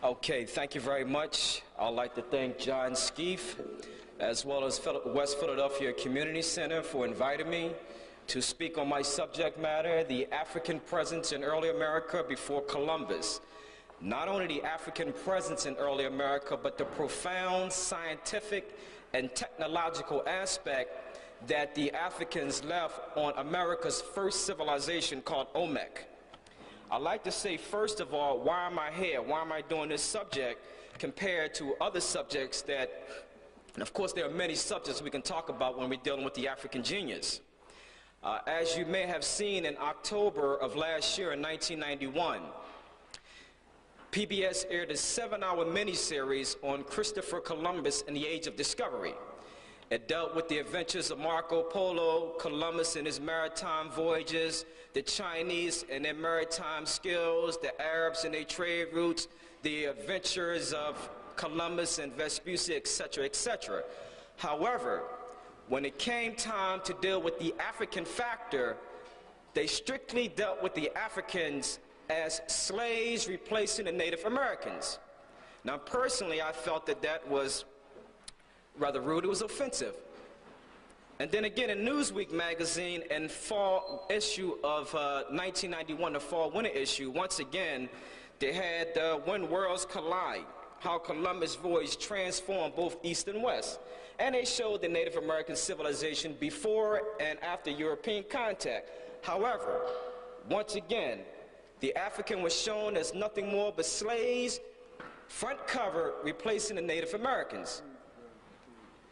Okay, thank you very much. I'd like to thank John Skeef, as well as West Philadelphia Community Center, for inviting me to speak on my subject matter, the African presence in early America before Columbus. Not only the African presence in early America, but the profound scientific and technological aspect that the Africans left on America's first civilization called Olmec. I'd like to say, first of all, why am I here? Why am I doing this subject compared to other subjects that, and of course there are many subjects we can talk about when we're dealing with the African genius. As you may have seen in October of last year in 1991, PBS aired a 7-hour miniseries on Christopher Columbus and the Age of Discovery. It dealt with the adventures of Marco Polo, Columbus and his maritime voyages, the Chinese and their maritime skills, the Arabs and their trade routes, the adventures of Columbus and Vespucci, etc., etc. However, when it came time to deal with the African factor, they strictly dealt with the Africans as slaves replacing the Native Americans. Now, personally, I felt that that was rather rude. It was offensive. And then again, in Newsweek magazine in fall issue of 1991, the fall winter issue, once again, they had When Worlds Collide, how Columbus' voyage transformed both East and West. And they showed the Native American civilization before and after European contact. However, once again, the African was shown as nothing more but slaves, front cover, replacing the Native Americans.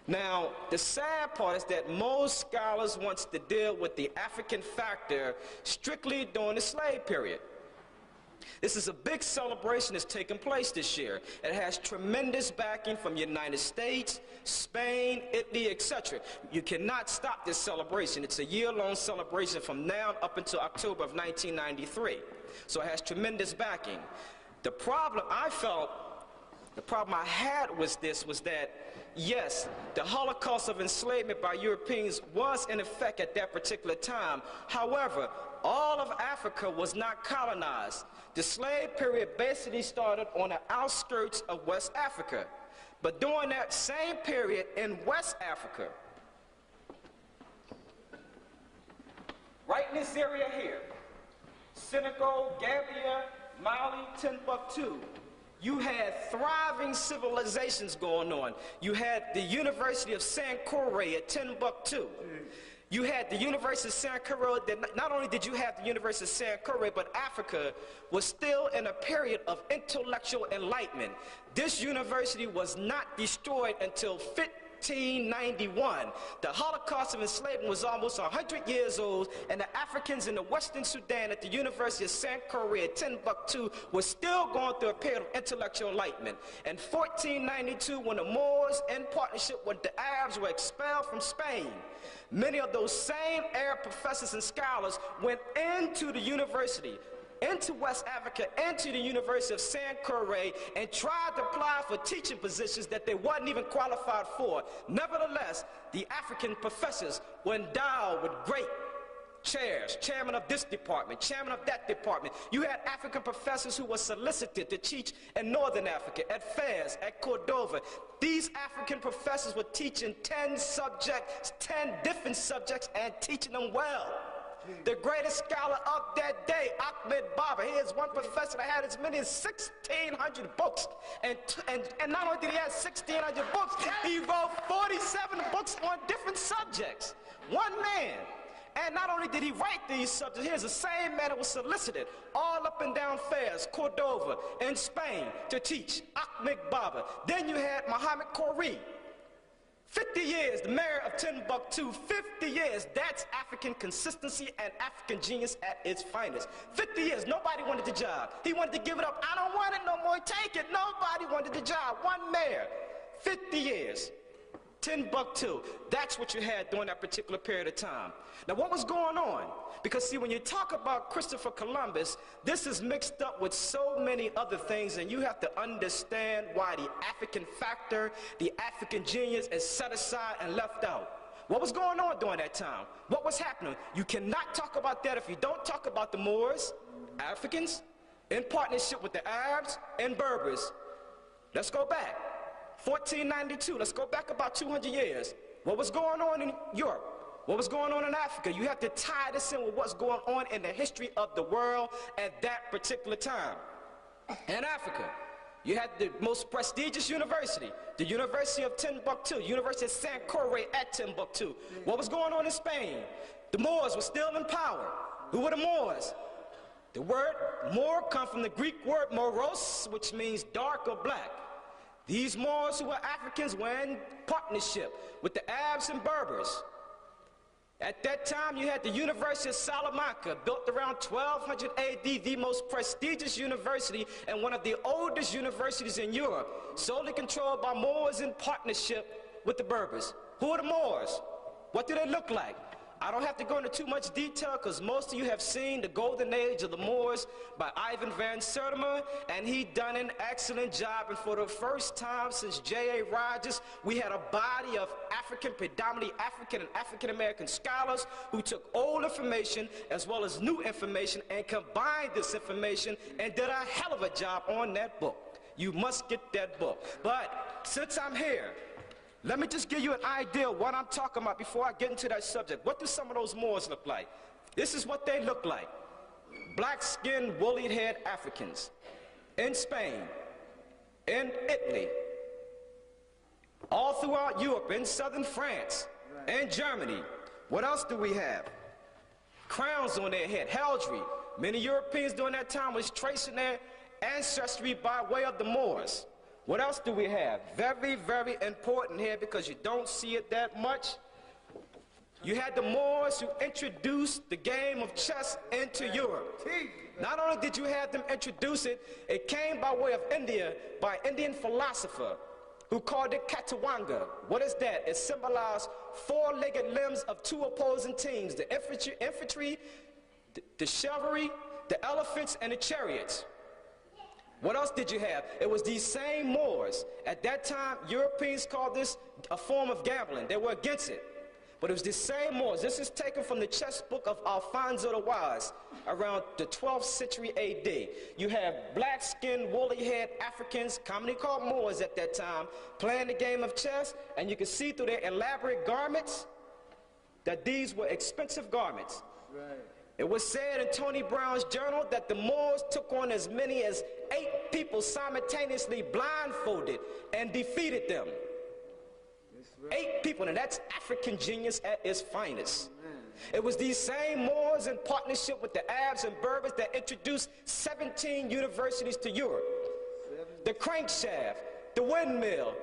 Now, the sad part is that most scholars want to deal with the African factor strictly during the slave period. This is a big celebration that's taking place this year. It has tremendous backing from the United States, Spain, Italy, etc. You cannot stop this celebration. It's a year-long celebration from now up until October of 1993. So it has tremendous backing. The problem I had was that, yes, the Holocaust of enslavement by Europeans was in effect at that particular time. However, all of Africa was not colonized. The slave period basically started on the outskirts of West Africa. But during that same period in West Africa, right in this area here, Senegal, Gambia, Mali, Timbuktu, you had thriving civilizations going on. You had the University of Sankore at Timbuktu. You had the University of Sankore. Not only did you have the University of Sankore, but Africa was still in a period of intellectual enlightenment. This university was not destroyed until 1591. The Holocaust of enslavement was almost 100 years old, and the Africans in the Western Sudan at the University of Sankore at Timbuktu were still going through a period of intellectual enlightenment. In 1492, when the Moors, in partnership with the Arabs, were expelled from Spain, many of those same Arab professors and scholars went into the university, into West Africa, into the University of Sankore, and tried to apply for teaching positions that they wasn't even qualified for. Nevertheless, the African professors were endowed with great chairs, chairman of this department, chairman of that department. You had African professors who were solicited to teach in Northern Africa, at Fez, at Cordova. These African professors were teaching 10 subjects, 10 different subjects, and teaching them well. The greatest scholar of that day, Ahmed Baba, he is one professor that had as many as 1,600 books. And not only did he have 1,600 books, he wrote 47 books on different subjects. One man. And not only did he write these subjects, here's the same man that was solicited all up and down Fez, Cordova, in Spain to teach, Ahmed Baba. Then you had Muhammad Khoury. 50 years, the mayor of Timbuktu, 50 years. That's African consistency and African genius at its finest. 50 years, nobody wanted the job. He wanted to give it up. I don't want it no more, take it. Nobody wanted the job. One mayor, 50 years. Timbuktu. That's what you had during that particular period of time. Now, what was going on? Because, see, when you talk about Christopher Columbus, this is mixed up with so many other things, and you have to understand why the African factor, the African genius is set aside and left out. What was going on during that time? What was happening? You cannot talk about that if you don't talk about the Moors, Africans, in partnership with the Arabs and Berbers. Let's go back. 1492, let's go back about 200 years. What was going on in Europe? What was going on in Africa? You have to tie this in with what's going on in the history of the world at that particular time. In Africa, you had the most prestigious university, the University of Timbuktu, University of Sankore at Timbuktu. What was going on in Spain? The Moors were still in power. Who were the Moors? The word Moor comes from the Greek word moros, which means dark or black. These Moors who were Africans were in partnership with the Arabs and Berbers. At that time, you had the University of Salamanca, built around 1200 AD, the most prestigious university and one of the oldest universities in Europe, solely controlled by Moors in partnership with the Berbers. Who are the Moors? What do they look like? I don't have to go into too much detail because most of you have seen The Golden Age of the Moors by Ivan van Sertima, and he done an excellent job. And for the first time since J.A. Rogers, we had a body of predominantly African and African-American scholars who took old information as well as new information and combined this information and did a hell of a job on that book. You must get that book. But since I'm here, let me just give you an idea of what I'm talking about before I get into that subject. What do some of those Moors look like? This is what they look like. Black-skinned, woolly-haired Africans in Spain, in Italy, all throughout Europe, in southern France, in Germany. What else do we have? Crowns on their head, heraldry. Many Europeans during that time was tracing their ancestry by way of the Moors. What else do we have? Very, very important here because you don't see it that much. You had the Moors who introduced the game of chess into Europe. Not only did you have them introduce it, it came by way of India by an Indian philosopher who called it Katawanga. What is that? It symbolized four-legged limbs of two opposing teams, the infantry, the chivalry, the elephants, and the chariots. What else did you have? It was these same Moors. At that time, Europeans called this a form of gambling. They were against it. But it was the same Moors. This is taken from the chess book of Alfonso the Wise around the 12th century AD. You have black-skinned, woolly-haired Africans, commonly called Moors at that time, playing the game of chess, and you can see through their elaborate garments that these were expensive garments. Right. It was said in Tony Brown's journal that the Moors took on as many as 8 people simultaneously blindfolded and defeated them. Right. 8 people, and that's African genius at its finest. Amen. It was these same Moors in partnership with the Arabs and Berbers that introduced 17 universities to Europe. The crankshaft, the windmill,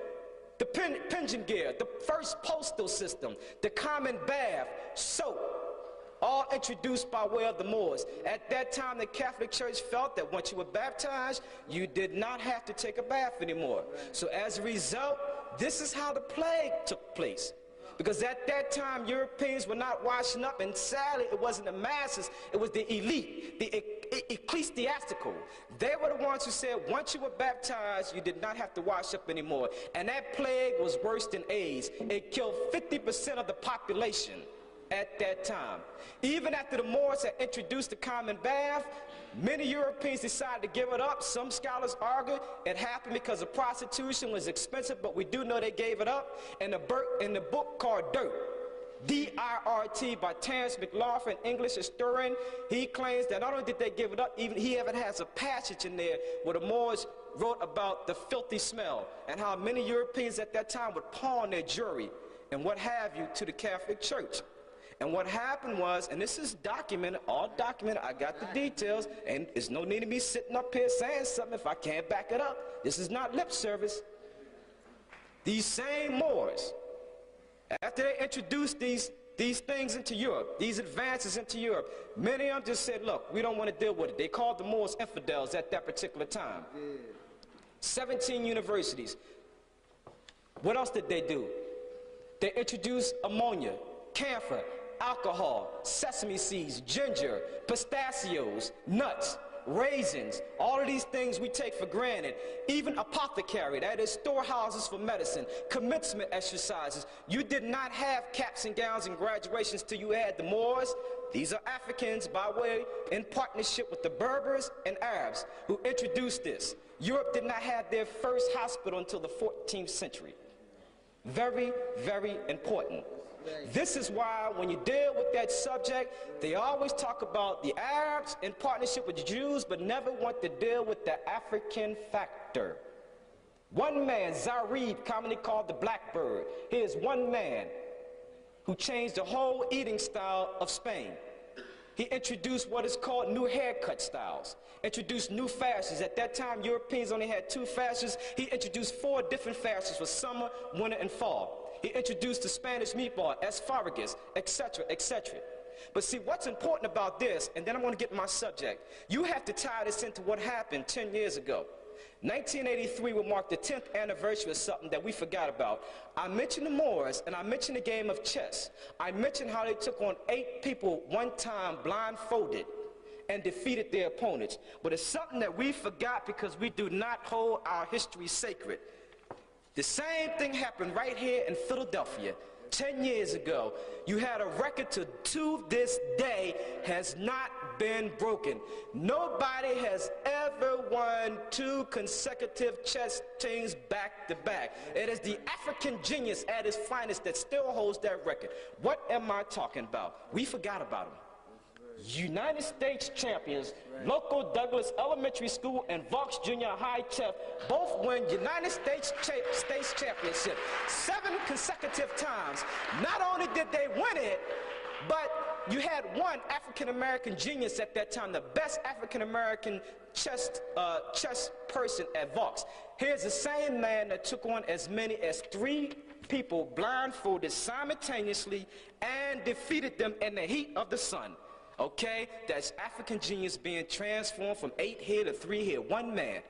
the pension gear, the first postal system, the common bath, soap, all introduced by way of the Moors. At that time, the Catholic Church felt that once you were baptized, you did not have to take a bath anymore. So as a result, this is how the plague took place. Because at that time, Europeans were not washing up, and sadly, it wasn't the masses, it was the elite, the ecclesiastical. They were the ones who said once you were baptized, you did not have to wash up anymore. And that plague was worse than AIDS. It killed 50% of the population at that time. Even after the Moors had introduced the common bath, many Europeans decided to give it up. Some scholars argue it happened because the prostitution was expensive, but we do know they gave it up. In the book called Dirt, D-I-R-T, by Terence McLaughlin, English historian, he claims that not only did they give it up, even he even has a passage in there where the Moors wrote about the filthy smell and how many Europeans at that time would pawn their jewelry and what have you to the Catholic Church. And what happened was, and this is documented, all documented, I got the details, and there's no need of me sitting up here saying something if I can't back it up. This is not lip service. These same Moors, after they introduced these things into Europe, these advances into Europe, many of them just said, look, we don't want to deal with it. They called the Moors infidels at that particular time. 17 universities. What else did they do? They introduced ammonia, camphor, alcohol, sesame seeds, ginger, pistachios, nuts, raisins, all of these things we take for granted. Even apothecary, that is storehouses for medicine, commencement exercises. You did not have caps and gowns and graduations till you had the Moors. These are Africans by way in partnership with the Berbers and Arabs who introduced this. Europe did not have their first hospital until the 14th century. Very, very important. This is why when you deal with that subject, they always talk about the Arabs in partnership with the Jews, but never want to deal with the African factor. One man, Zarib, commonly called the Blackbird, he is one man who changed the whole eating style of Spain. He introduced what is called new haircut styles, introduced new fashions. At that time, Europeans only had 2 fashions. He introduced 4 different fashions for summer, winter, and fall. He introduced the Spanish meatball, asparagus, etc., etc. But see, what's important about this, and then I'm going to get to my subject, you have to tie this into what happened 10 years ago. 1983 will mark the 10th anniversary of something that we forgot about. I mentioned the Moors, and I mentioned the game of chess. I mentioned how they took on 8 people one time blindfolded and defeated their opponents. But it's something that we forgot because we do not hold our history sacred. The same thing happened right here in Philadelphia 10 years ago. You had a record to this day has not been broken. Nobody has ever won 2 consecutive chess teams back to back. It is the African genius at his finest that still holds that record. What am I talking about? We forgot about him. United States champions, local Douglas Elementary School and Vox Junior High Chef both win United States championship 7 consecutive times. Not only did they win it, but you had one African-American genius at that time, the best African-American chess person at Vox. Here's the same man that took on as many as 3 people blindfolded simultaneously and defeated them in the heat of the sun. Okay, that's African genius being transformed from 8 here to 3 here. One man.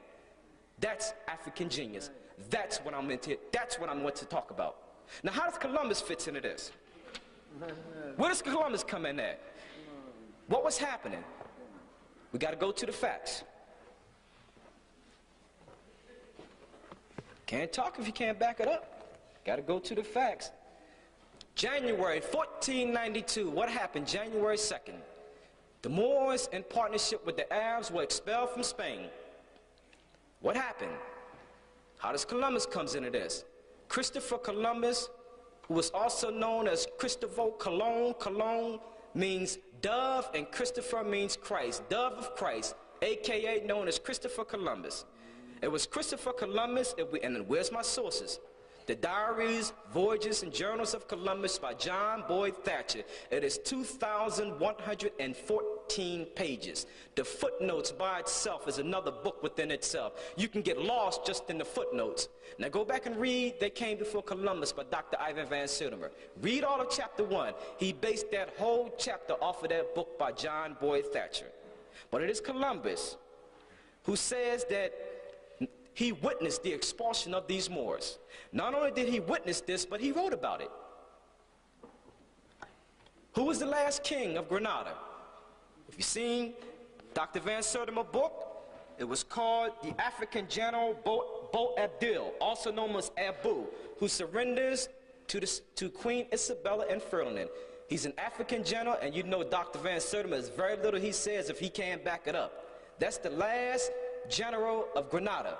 That's African genius. That's what I'm into. That's what I'm going to talk about. Now, how does Columbus fit into this? Where does Columbus come in at? What was happening? We got to go to the facts. Can't talk if you can't back it up. Got to go to the facts. January 1492. What happened January 2nd? The Moors, in partnership with the Arabs, were expelled from Spain. What happened? How does Columbus comes into this? Christopher Columbus, who was also known as Christopher Colon. Colon means dove, and Christopher means Christ. Dove of Christ, a.k.a. known as Christopher Columbus. It was Christopher Columbus, and where's my sources? The Diaries, Voyages, and Journals of Columbus by John Boyd Thatcher. It is 2,114 pages. The footnotes by itself is another book within itself. You can get lost just in the footnotes. Now go back and read They Came Before Columbus by Dr. Ivan Van Sertima. Read all of chapter 1. He based that whole chapter off of that book by John Boyd Thatcher. But it is Columbus who says that he witnessed the expulsion of these Moors. Not only did he witness this, but he wrote about it. Who was the last king of Granada? If you've seen Dr. Van Sertima's book, it was called The African General Boabdil, also known as Abu, who surrenders to Queen Isabella and Ferdinand. He's an African general, and you know Dr. Van Sertima is very little he says if he can't back it up. That's the last general of Granada.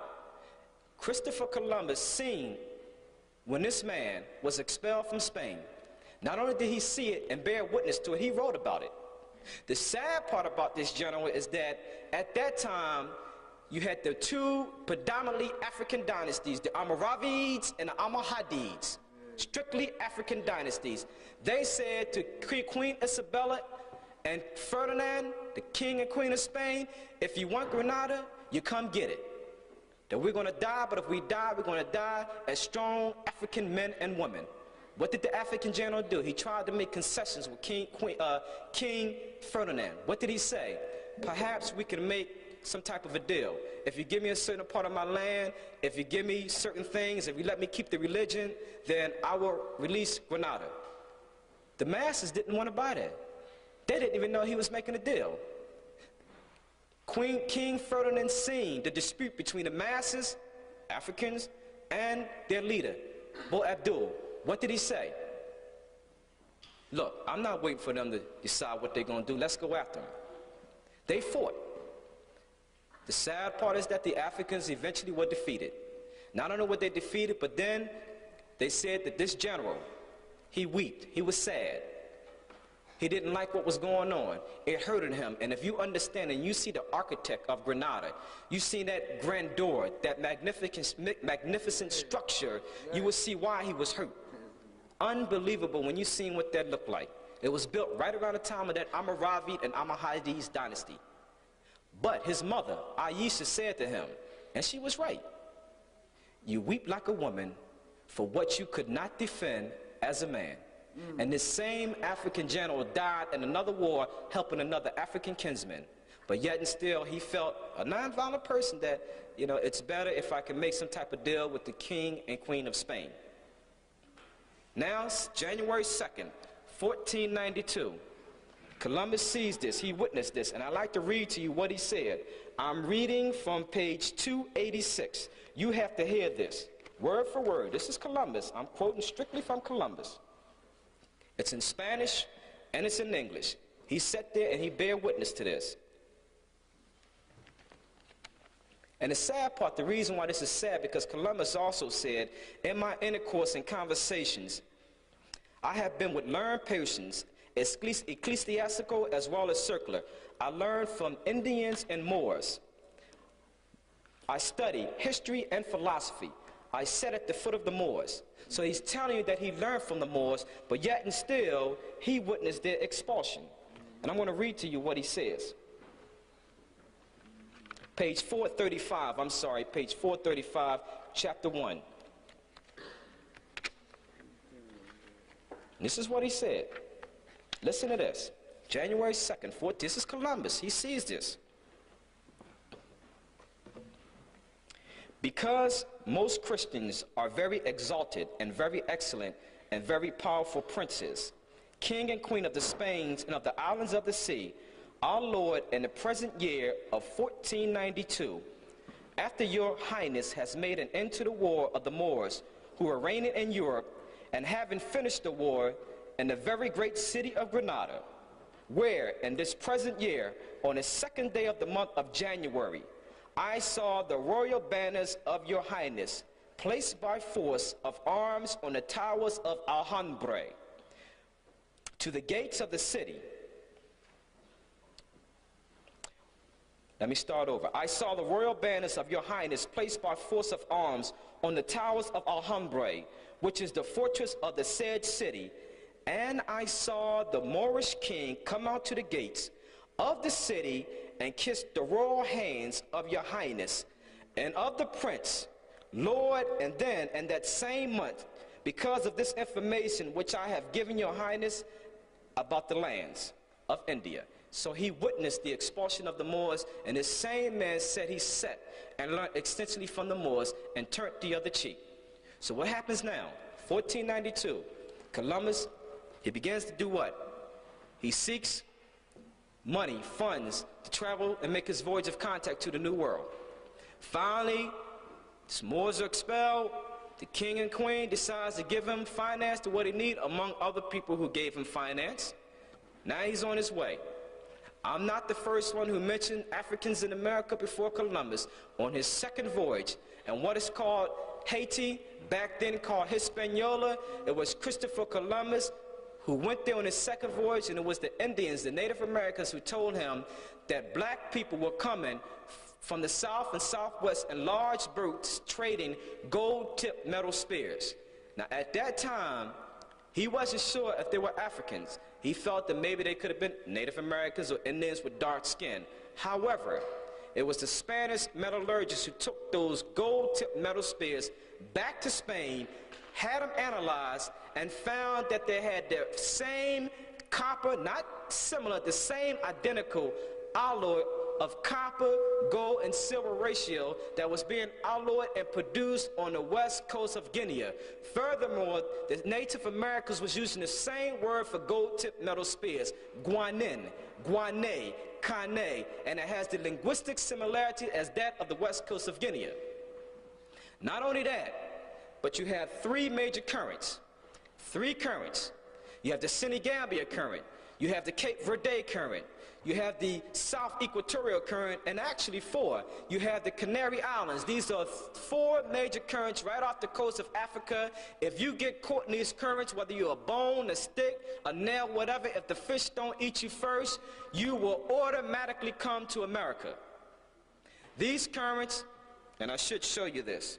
Christopher Columbus seen when this man was expelled from Spain. Not only did he see it and bear witness to it, he wrote about it. The sad part about this general is that at that time, you had the 2 predominantly African dynasties, the Almoravids and the Almohadids, strictly African dynasties. They said to Queen Isabella and Ferdinand, the king and queen of Spain, if you want Granada, you come get it. That we're going to die, but if we die, we're going to die as strong African men and women. What did the African general do? He tried to make concessions with King Ferdinand. What did he say? Perhaps we can make some type of a deal. If you give me a certain part of my land, if you give me certain things, if you let me keep the religion, then I will release Granada. The masses didn't want to buy that. They didn't even know he was making a deal. King Ferdinand seen the dispute between the masses, Africans, and their leader, Boabdil. What did he say? Look, I'm not waiting for them to decide what they're going to do. Let's go after them. They fought. The sad part is that the Africans eventually were defeated. Now, I don't know what they defeated, but then they said that this general, he wept. He was sad. He didn't like what was going on. It hurted him. And if you understand and you see the architect of Grenada, you see that grandeur, that magnificent structure, you will see why he was hurt. Unbelievable when you seen what that looked like. It was built right around the time of that Almoravid and Almohades dynasty. But his mother, Aisha, said to him, and she was right, you weep like a woman for what you could not defend as a man. And this same African general died in another war helping another African kinsman. But yet and still, he felt, a nonviolent person, that, you know, it's better if I can make some type of deal with the king and queen of Spain. Now, January 2nd, 1492, Columbus sees this, he witnessed this, and I'd like to read to you what he said. I'm reading from page 286. You have to hear this, word for word. This is Columbus. I'm quoting strictly from Columbus. It's in Spanish and it's in English. He sat there and he bear witness to this. And the sad part, the reason why this is sad, because Columbus also said, in my intercourse and conversations, I have been with learned persons, ecclesiastical as well as secular. I learned from Indians and Moors. I studied history and philosophy. I sat at the foot of the Moors. So he's telling you that he learned from the Moors, but yet and still, he witnessed their expulsion. And I'm going to read to you what he says. Page 435, page 435, chapter 1. This is what he said. Listen to this. January 2nd, 4th, this is Columbus. He sees this. Because most Christians are very exalted and very excellent and very powerful princes, king and queen of the Spains and of the islands of the sea, our Lord, in the present year of 1492, after your highness has made an end to the war of the Moors who are reigning in Europe, and having finished the war in the very great city of Grenada, where in this present year, on the 2nd day of the month of January, I saw the royal banners of your highness placed by force of arms on the towers of Alhambra to the gates of the city. Let me start over. I saw the royal banners of your highness placed by force of arms on the towers of Alhambra, which is the fortress of the said city, and I saw the Moorish king come out to the gates of the city and kiss the royal hands of your highness and of the prince, Lord, and then in that same month, because of this information which I have given your highness about the lands of India. So he witnessed the expulsion of the Moors, and this same man said he sat and learned extensively from the Moors and turned the other cheek. So what happens now? 1492, Columbus, he begins to do what? He seeks money, funds, to travel and make his voyage of contact to the New World. Finally, the Moors are expelled. The king and queen decides to give him finance to what he needs, among other people who gave him finance. Now he's on his way. I'm not the first one who mentioned Africans in America before Columbus on his second voyage. And what is called Haiti, back then called Hispaniola, it was Christopher Columbus who went there on his second voyage, and it was the Indians, the Native Americans, who told him that black people were coming from the south and southwest in large boats trading gold-tipped metal spears. Now at that time, he wasn't sure if they were Africans. He felt that maybe they could have been Native Americans or Indians with dark skin. However, it was the Spanish metallurgists who took those gold-tipped metal spears back to Spain, had them analyzed, and found that they had the same copper, not similar, the same identical alloy of copper, gold, and silver ratio that was being alloyed and produced on the west coast of Guinea. Furthermore, the Native Americans was using the same word for gold-tipped metal spears, guanin, guane, cane, and it has the linguistic similarity as that of the west coast of Guinea. Not only that, but you have three major currents. Three currents. You have the Senegambia Current. You have the Cape Verde Current. You have the South Equatorial Current, and actually 4. You have the Canary Islands. These are 4 major currents right off the coast of Africa. If you get caught in these currents, whether you're a bone, a stick, a nail, whatever, if the fish don't eat you first, you will automatically come to America. These currents, and I should show you this,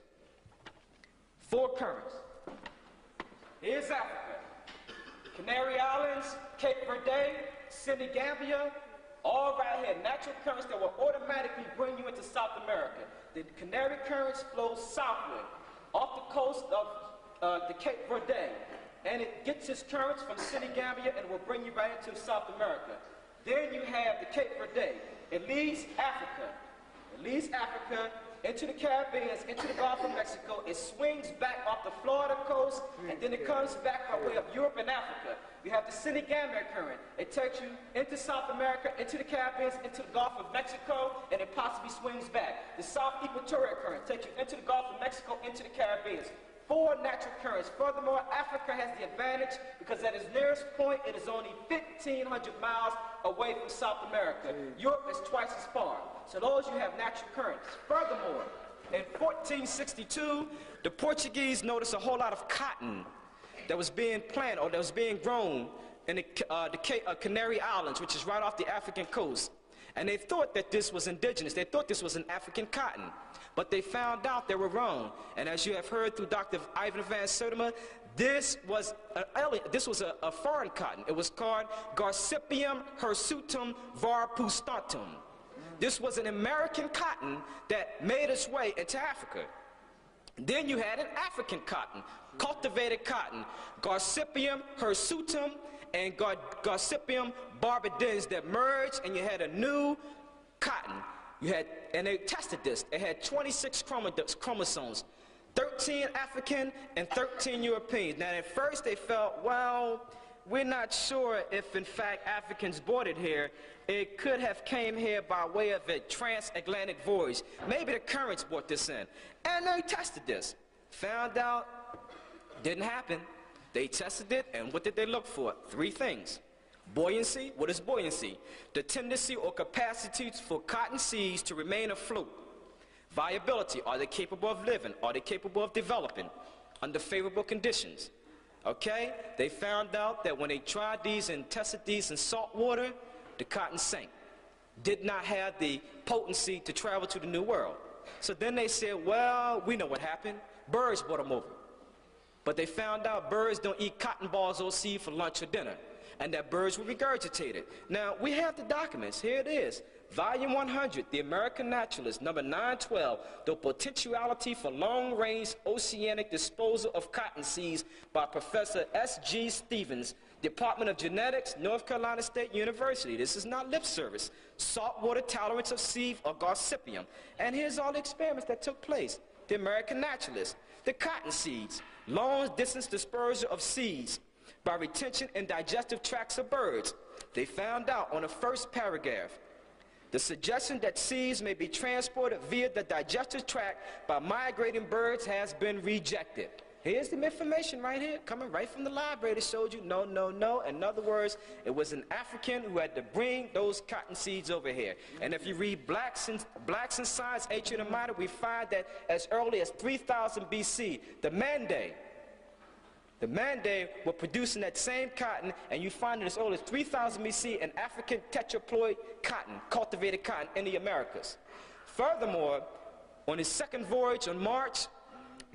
4 currents. Here's Africa. Canary Islands, Cape Verde, Senegambia, all right here, natural currents that will automatically bring you into South America. The Canary currents flow southward, off the coast of the Cape Verde, and it gets its currents from Senegambia and will bring you right into South America. Then you have the Cape Verde. It leaves Africa. Into the Caribbean, into the Gulf of Mexico. It swings back off the Florida coast, and then it comes back by way of Europe and Africa. You have the Senegambia current. It takes you into South America, into the Caribbean, into the Gulf of Mexico, and it possibly swings back. The South Equatorial current takes you into the Gulf of Mexico, into the Caribbean. 4 natural currents. Furthermore, Africa has the advantage because at its nearest point, it is only 1,500 miles away from South America. Europe is twice as far. So those you have natural currents. Furthermore, in 1462, the Portuguese noticed a whole lot of cotton that was being planted or that was being grown in the Canary Islands, which is right off the African coast. And they thought that this was indigenous. They thought this was an African cotton. But they found out they were wrong. And as you have heard through Dr. Ivan Van Sertima, this was a foreign cotton. It was called Garcipium hirsutum varpustatum. This was an American cotton that made its way into Africa. Then you had an African cotton, cultivated cotton, Garcipium hirsutum and Garcipium barbadense that merged, and you had a new cotton. And they tested this. It had 26 chromosomes, 13 African and 13 European. Now at first they felt, well, we're not sure if in fact Africans brought it here. It could have came here by way of a transatlantic voyage. Maybe the currents brought this in. And they tested this. Found out, didn't happen. They tested it, and what did they look for? 3 things. Buoyancy. What is buoyancy? The tendency or capacity for cotton seeds to remain afloat. Viability. Are they capable of living? Are they capable of developing under favorable conditions? Okay? They found out that when they tried these and tested these in salt water, the cotton sank. Did not have the potency to travel to the New World. So then they said, well, we know what happened. Birds brought them over. But they found out birds don't eat cotton balls or seed for lunch or dinner, and that birds were regurgitated. Now, we have the documents. Here it is. Volume 100, The American Naturalist, number 912, The Potentiality for Long-Range Oceanic Disposal of Cotton Seeds by Professor S.G. Stevens, Department of Genetics, North Carolina State University. This is not lip service. Saltwater tolerance of seed or Garcipium. And here's all the experiments that took place. The American Naturalist, the cotton seeds, long-distance dispersal of seeds by retention in digestive tracts of birds. They found out on the first paragraph, the suggestion that seeds may be transported via the digestive tract by migrating birds has been rejected. Here's the information right here, coming right from the library that showed you no, no, no. In other words, it was an African who had to bring those cotton seeds over here. And if you read Blacks in Science, Ancient and Modern, we find that as early as 3000 BC, the Mande were producing that same cotton, and you find it as old as 3000 BC, an African tetraploid cotton, cultivated cotton in the Americas. Furthermore, on his second voyage on March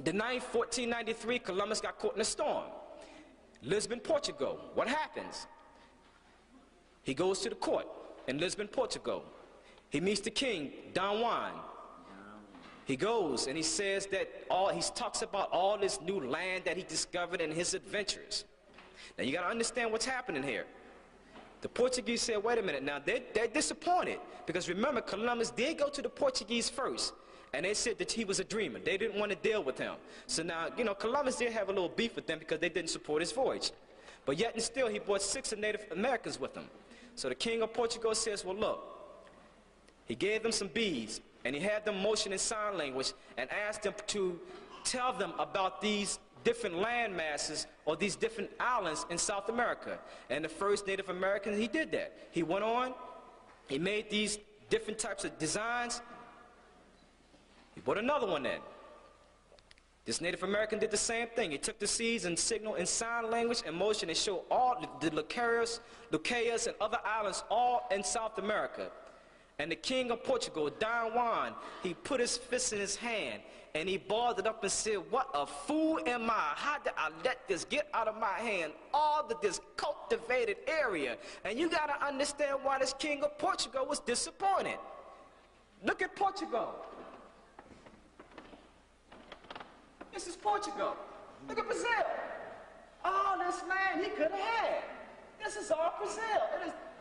the 9th, 1493, Columbus got caught in a storm. Lisbon, Portugal. What happens? He goes to the court in Lisbon, Portugal. He meets the king, Don Juan. He goes and he says that he talks about all this new land that he discovered and his adventures. Now you got to understand what's happening here. The Portuguese said, wait a minute, now they're disappointed because remember, Columbus did go to the Portuguese first, and they said that he was a dreamer. They didn't want to deal with him. So now, you know, Columbus did have a little beef with them because they didn't support his voyage. But yet and still, he brought 6 Native Americans with him. So the king of Portugal says, well, look, he gave them some beads, and he had them motion in sign language and asked them to tell them about these different land masses or these different islands in South America. And the first Native American, he did that. He went on, he made these different types of designs. He put another one in. This Native American did the same thing. He took the seeds and signaled in sign language and motion and showed all the Lucayas and other islands all in South America. And the king of Portugal, Don Juan, he put his fist in his hand and he balled it up and said, "What a fool am I? How did I let this get out of my hand? All of this cultivated area." And you got to understand why this king of Portugal was disappointed. Look at Portugal. This is Portugal. Look at Brazil. All this land he could have had. This is all Brazil.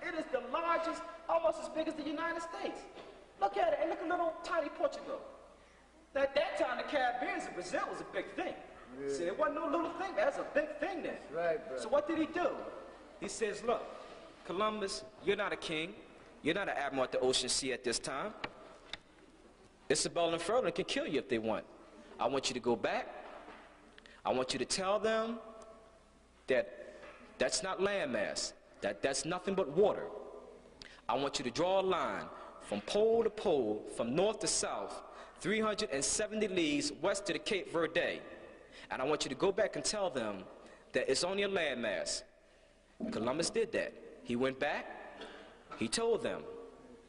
It is the largest, almost as big as the United States. Look at it, and look at little tiny Portugal. Now, at that time, the Caribbean and Brazil was a big thing. Yeah. See, it wasn't no little thing. That's a big thing then. That's right, bro. So what did he do? He says, "Look, Columbus, you're not a king. You're not an admiral at the ocean sea at this time. Isabella and Ferdinand can kill you if they want. I want you to go back. I want you to tell them that that's not landmass, that's nothing but water. I want you to draw a line from pole to pole, from north to south, 370 leagues west to the Cape Verde. And I want you to go back and tell them that it's only a landmass." Columbus did that. He went back, he told them,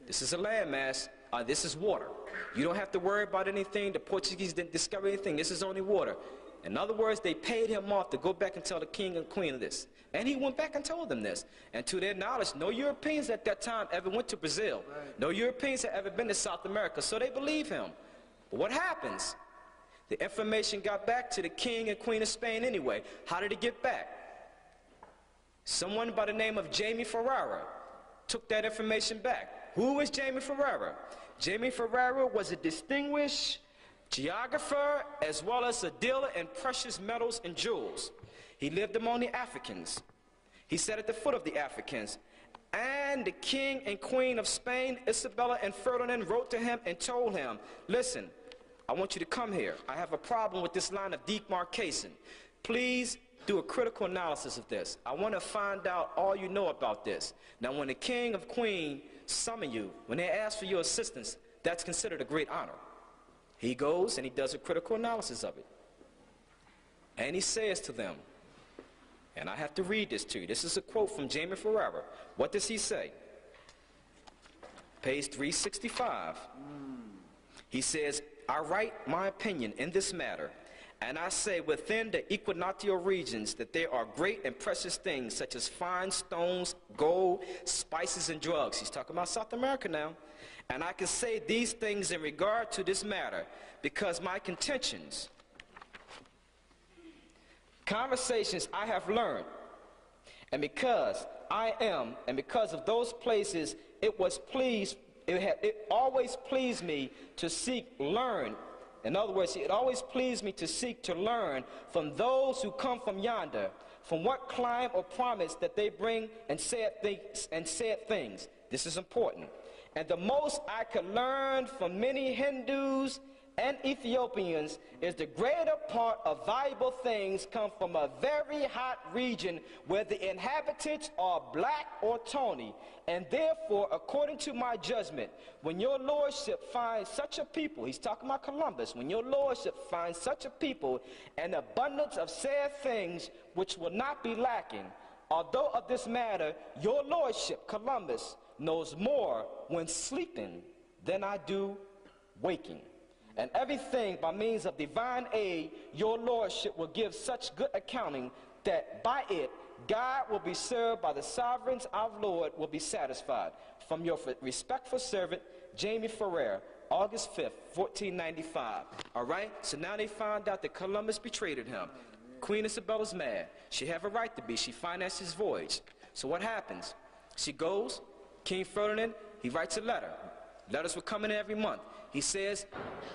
"This is a landmass, this is water. You don't have to worry about anything. The Portuguese didn't discover anything. This is only water." In other words, they paid him off to go back and tell the king and queen of this. And he went back and told them this. And to their knowledge, no Europeans at that time ever went to Brazil. Right. No Europeans had ever been to South America, so they believe him. But what happens? The information got back to the king and queen of Spain anyway. How did it get back? Someone by the name of Jaime Ferreira took that information back. Who is Jaime Ferreira? Jaime Ferreira was a distinguished geographer as well as a dealer in precious metals and jewels. He lived among the Africans. He sat at the foot of the Africans. And the king and queen of Spain, Isabella and Ferdinand, wrote to him and told him, "Listen, I want you to come here. I have a problem with this line of demarcation. Please do a critical analysis of this. I want to find out all you know about this." Now, when the king and queen summon you, when they ask for your assistance, that's considered a great honor. He goes and he does a critical analysis of it. And he says to them, and I have to read this to you. This is a quote from Jaime Ferreira. What does he say? Page 365. He says, "I write my opinion in this matter, and I say within the equinoctial regions that there are great and precious things such as fine stones, gold, spices, and drugs." He's talking about South America now. "And I can say these things in regard to this matter because my contentions, conversations I have learned, and because I am, and because of those places, it always pleased me to seek, learn. In other words, it always pleased me to seek to learn from those who come from yonder, from what clime or promise that they bring and said things. This is important. And the most I could learn from many Hindus and Ethiopians is the greater part of valuable things come from a very hot region where the inhabitants are black or tawny. And therefore, according to my judgment, when your lordship finds such a people," he's talking about Columbus, "when your lordship finds such a people, an abundance of said things which will not be lacking, although of this matter your lordship, Columbus, knows more when sleeping than I do waking. And everything by means of divine aid, your lordship will give such good accounting that by it God will be served, by the sovereigns our Lord will be satisfied. From your respectful servant, Jaime Ferreira, August 5th, 1495. All right? So now they found out that Columbus betrayed him. Queen Isabella's mad. She have a right to be. She financed his voyage. So what happens? She goes. King Ferdinand, he writes a letter. Letters were coming in every month. He says,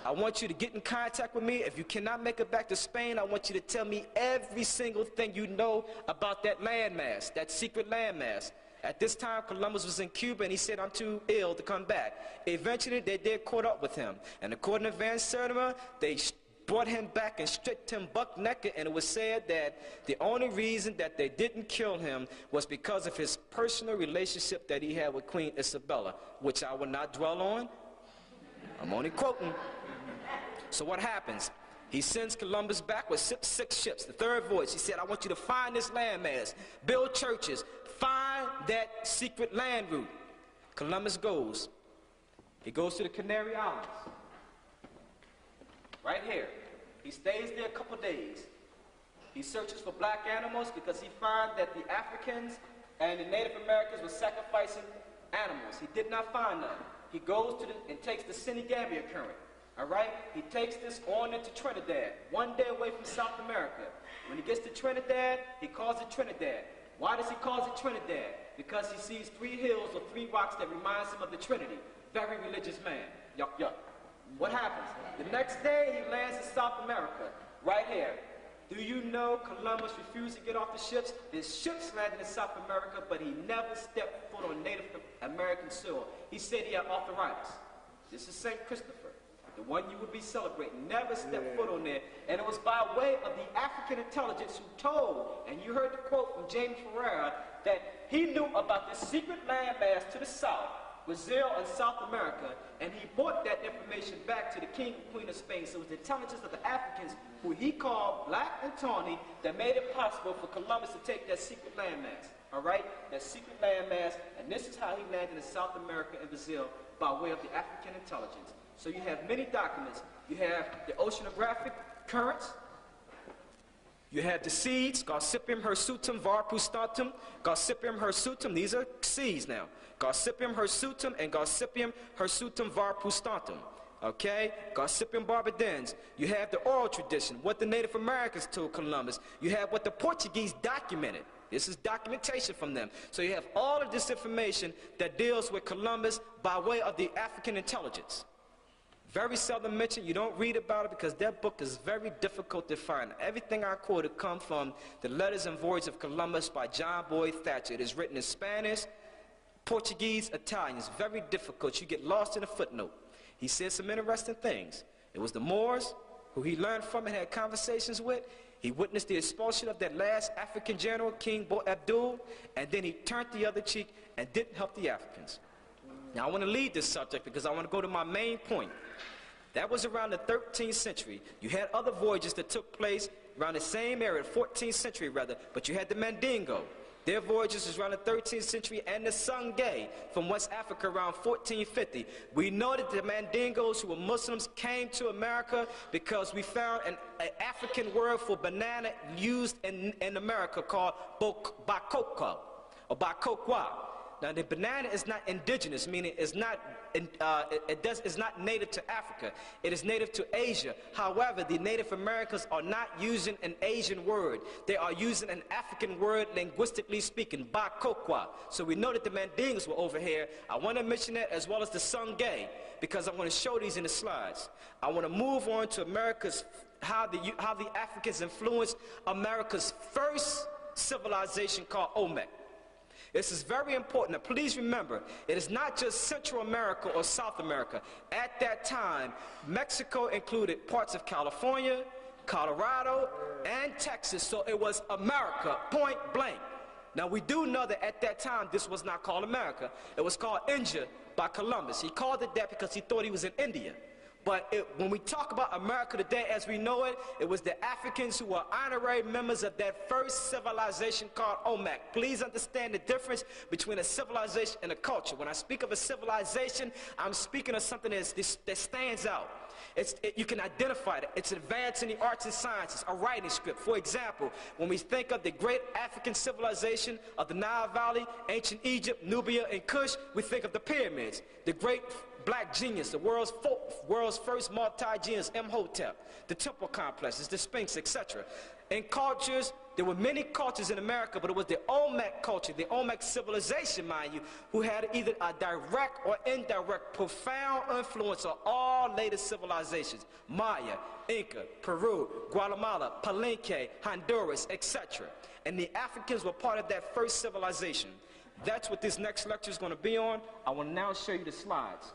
"I want you to get in contact with me. If you cannot make it back to Spain, I want you to tell me every single thing you know about that landmass, that secret landmass." At this time, Columbus was in Cuba, and he said, "I'm too ill to come back." Eventually, they did caught up with him. And according to Van Sertima, they brought him back and stripped him buck naked, and it was said that the only reason that they didn't kill him was because of his personal relationship that he had with Queen Isabella, which I will not dwell on. I'm only quoting. So what happens? He sends Columbus back with six ships. The third voyage, he said, I want you to find this landmass, build churches, find that secret land route. Columbus goes. He goes to the Canary Islands. Right here. He stays there a couple days. He searches for black animals because he found that the Africans and the Native Americans were sacrificing animals. He did not find none. He goes to and takes the Senegambia current. All right? He takes this on into Trinidad, one day away from South America. When he gets to Trinidad, he calls it Trinidad. Why does he call it Trinidad? Because he sees 3 hills or 3 rocks that reminds him of the Trinity. Very religious man. Yuck, yuck. What happens? The next day, he lands in South America, right here. Do you know Columbus refused to get off the ships? His ships landed in South America, but he never stepped foot on Native American soil. He said he had arthritis. This is St. Christopher, the one you would be celebrating. Never stepped foot on there. And it was by way of the African intelligence who told, and you heard the quote from James Ferreira, that he knew about this secret landmass to the south, Brazil and South America, and he brought that information back to the King and Queen of Spain. So it was the intelligence of the Africans, who he called black and tawny, that made it possible for Columbus to take that secret landmass. All right? That secret landmass, and this is how he landed in South America and Brazil by way of the African intelligence. So you have many documents. You have the oceanographic currents. You have the seeds, Gossypium hirsutum varpustantum, Gossypium hirsutum, these are seeds now. Gossypium hirsutum and Gossypium hirsutum varpustantum. Okay? Gossypium barbadens. You have the oral tradition, what the Native Americans told Columbus. You have what the Portuguese documented. This is documentation from them. So you have all of this information that deals with Columbus by way of the African intelligence. Very seldom mentioned. You don't read about it because that book is very difficult to find. Everything I quoted comes from the Letters and Voyages of Columbus by John Boyd Thatcher. It is written in Spanish, Portuguese, Italian. It's very difficult. You get lost in a footnote. He said some interesting things. It was the Moors who he learned from and had conversations with. He witnessed the expulsion of that last African general, King Bo Abdul, and then he turned the other cheek and didn't help the Africans. Now I want to lead this subject because I want to go to my main point. That was around the 13th century. You had other voyages that took place around the same area, 14th century rather, but you had the Mandingo. Their voyages was around the 13th century, and the Sungay from West Africa around 1450. We know that the Mandingos, who were Muslims, came to America because we found an African word for banana used in America called bacoca or bacoqua. Now the banana is not indigenous, meaning it's not native to Africa. It is native to Asia. However, the Native Americans are not using an Asian word. They are using an African word, linguistically speaking, bacoqua. So we know that the Mandingos were over here. I want to mention that as well as the Sungay, because I'm going to show these in the slides. I want to move on to America's, how the Africans influenced America's first civilization called Olmec. This is very important. Now, please remember, it is not just Central America or South America. At that time, Mexico included parts of California, Colorado, and Texas. So it was America, point blank. Now, we do know that at that time, this was not called America. It was called India by Columbus. He called it that because he thought he was in India. But when we talk about America today as we know it, it was the Africans who were honorary members of that first civilization called Olmec. Please understand the difference between a civilization and a culture. When I speak of a civilization, I'm speaking of something that stands out. You can identify it. It's advanced in the arts and sciences, a writing script. For example, when we think of the great African civilization of the Nile Valley, ancient Egypt, Nubia, and Kush, we think of the pyramids, the great black genius, the world's first multi-genius, Imhotep, the temple complexes, the Sphinx, etc. In cultures, there were many cultures in America, but it was the Olmec culture, the Olmec civilization, mind you, who had either a direct or indirect profound influence on all later civilizations: Maya, Inca, Peru, Guatemala, Palenque, Honduras, etc. And the Africans were part of that first civilization. That's what this next lecture is going to be on. I will now show you the slides.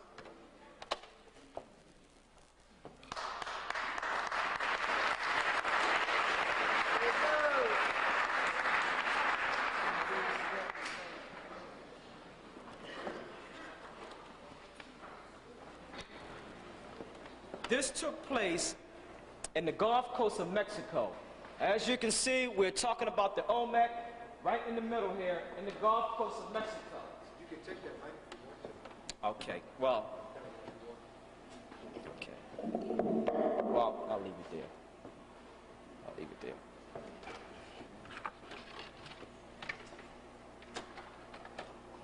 This took place in the Gulf Coast of Mexico. As you can see, we're talking about the Olmec right in the middle here in the Gulf Coast of Mexico. You can take that mic if you want to. Okay, well, I'll leave it there. I'll leave it there.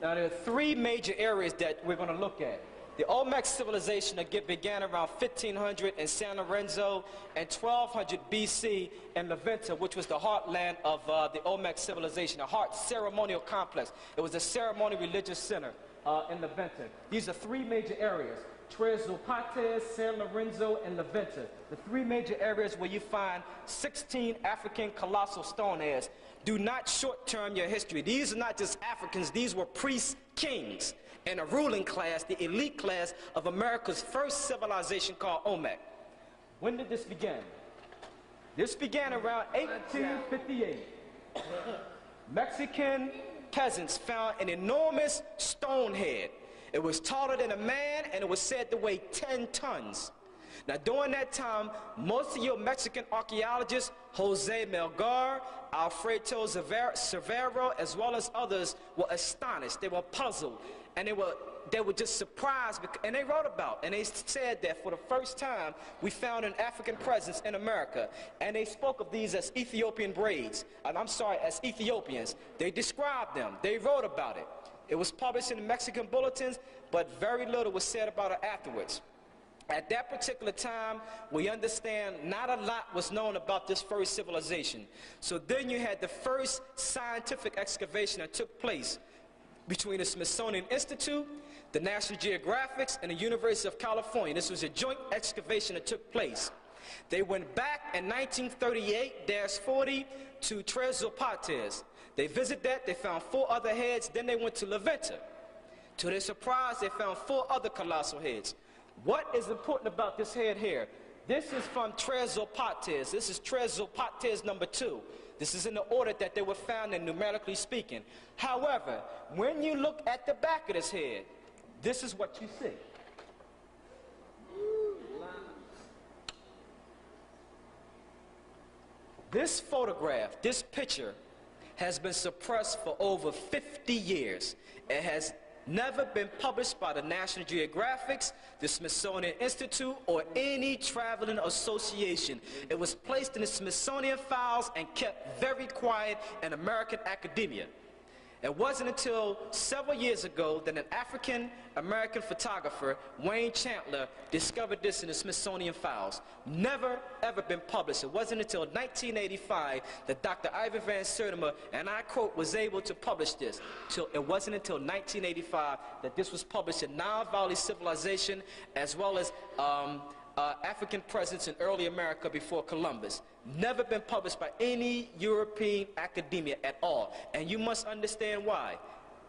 Now, there are three major areas that we're going to look at. The Olmec civilization that began around 1500 in San Lorenzo and 1200 BC in La Venta, which was the heartland of the Olmec civilization, a heart ceremonial complex. It was a ceremonial religious center in La Venta. These are three major areas: Tres Zapates, San Lorenzo, and La Venta. The three major areas where you find 16 African colossal stoneheads. Do not short-term your history. These are not just Africans. These were priests, kings, and a ruling class, the elite class of America's first civilization called Olmec. When did this begin? This began around 1858. Mexican peasants found an enormous stone head. It was taller than a man, and it was said to weigh 10 tons. Now, during that time, most of your Mexican archaeologists, Jose Melgar, Alfredo Cervero, as well as others, were astonished. They were puzzled, and they were just surprised, and they wrote about, and they said that for the first time, we found an African presence in America, and they spoke of these as Ethiopian braids, and as Ethiopians. They described them. They wrote about it. It was published in the Mexican bulletins, but very little was said about it afterwards. At that particular time, we understand not a lot was known about this first civilization. So then you had the first scientific excavation that took place between the Smithsonian Institute, the National Geographic, and the University of California. This was a joint excavation that took place. They went back in 1938-40 to Tres Zapates. They visited that, they found 4 other heads, then they went to La Venta. To their surprise, they found 4 other colossal heads. What is important about this head here? This is from Tres Zapates. This is Tres Zapates number 2. This is in the order that they were found in, numerically speaking. However, when you look at the back of this head, this is what you see. This photograph, this picture, has been suppressed for over 50 years. It has never been published by the National Geographic, the Smithsonian Institute, or any traveling association. It was placed in the Smithsonian files and kept very quiet in American academia. It wasn't until several years ago that an African-American photographer, Wayne Chandler, discovered this in the Smithsonian files. Never, ever been published. It wasn't until 1985 that Dr. Ivan Van Sertima, and I quote, was able to publish this. It wasn't until 1985 that this was published in Nile Valley Civilization, as well as African presence in early America before Columbus. Never been published by any European academia at all. And you must understand why.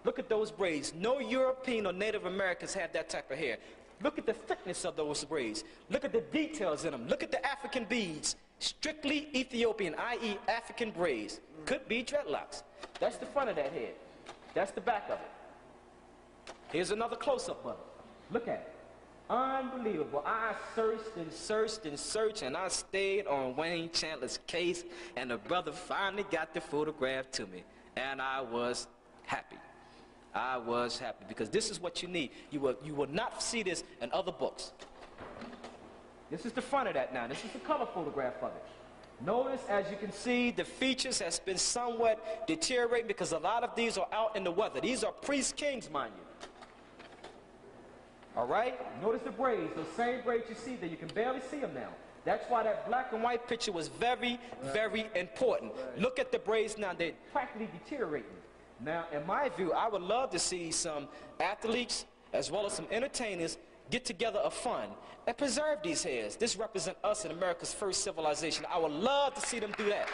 Look at those braids. No European or Native Americans have that type of hair. Look at the thickness of those braids. Look at the details in them. Look at the African beads. Strictly Ethiopian, i.e. African braids. Could be dreadlocks. That's the front of that head. That's the back of it. Here's another close-up of it. Look at it. Unbelievable. I searched and searched and searched, and I stayed on Wayne Chandler's case, and the brother finally got the photograph to me, and I was happy. I was happy, because this is what you need. You will not see this in other books. This is the front of that now. This is the color photograph of it. Notice, as you can see, the features has been somewhat deteriorating because a lot of these are out in the weather. These are priests, kings, mind you. All right? Notice the braids, those same braids you see there. You can barely see them now. That's why that black and white picture was very, very important. Look at the braids now. They're practically deteriorating. Now, in my view, I would love to see some athletes as well as some entertainers get together a fund and preserve these hairs. This represents us in America's first civilization. I would love to see them do that.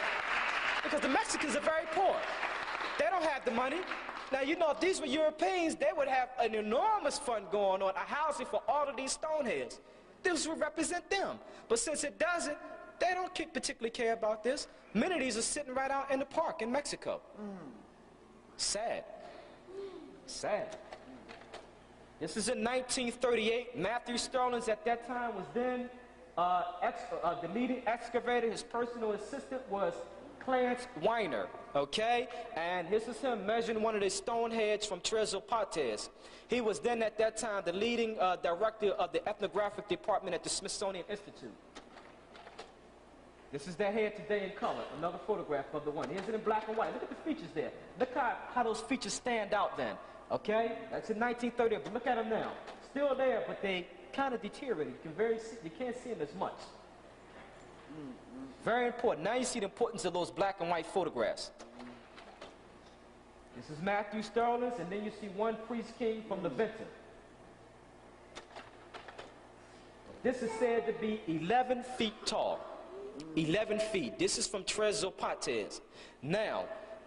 Because the Mexicans are very poor. They don't have the money. Now, you know, if these were Europeans, they would have an enormous fund going on, a housing for all of these stoneheads. This would represent them. But since it doesn't, they don't particularly care about this. Many of these are sitting right out in the park in Mexico. Sad. Sad. This is in 1938. Matthew Stallings at that time was then the leading excavator, his personal assistant was Clarence Weiner, okay? And this is him measuring one of the stone heads from Tres Pates. He was then at that time the leading director of the ethnographic department at the Smithsonian Institute. This is their head today in color, another photograph of the one. Here's it in black and white. Look at the features there. Look how those features stand out then, okay? That's in 1930, but look at them now. Still there, but they kind of deteriorated. You can't see them as much. Very important. Now you see the importance of those black and white photographs. This is Matthew Sterling's, and then you see one priest king from Leventon. This is said to be 11 feet tall. 11 feet. This is from Tres Pates. Now,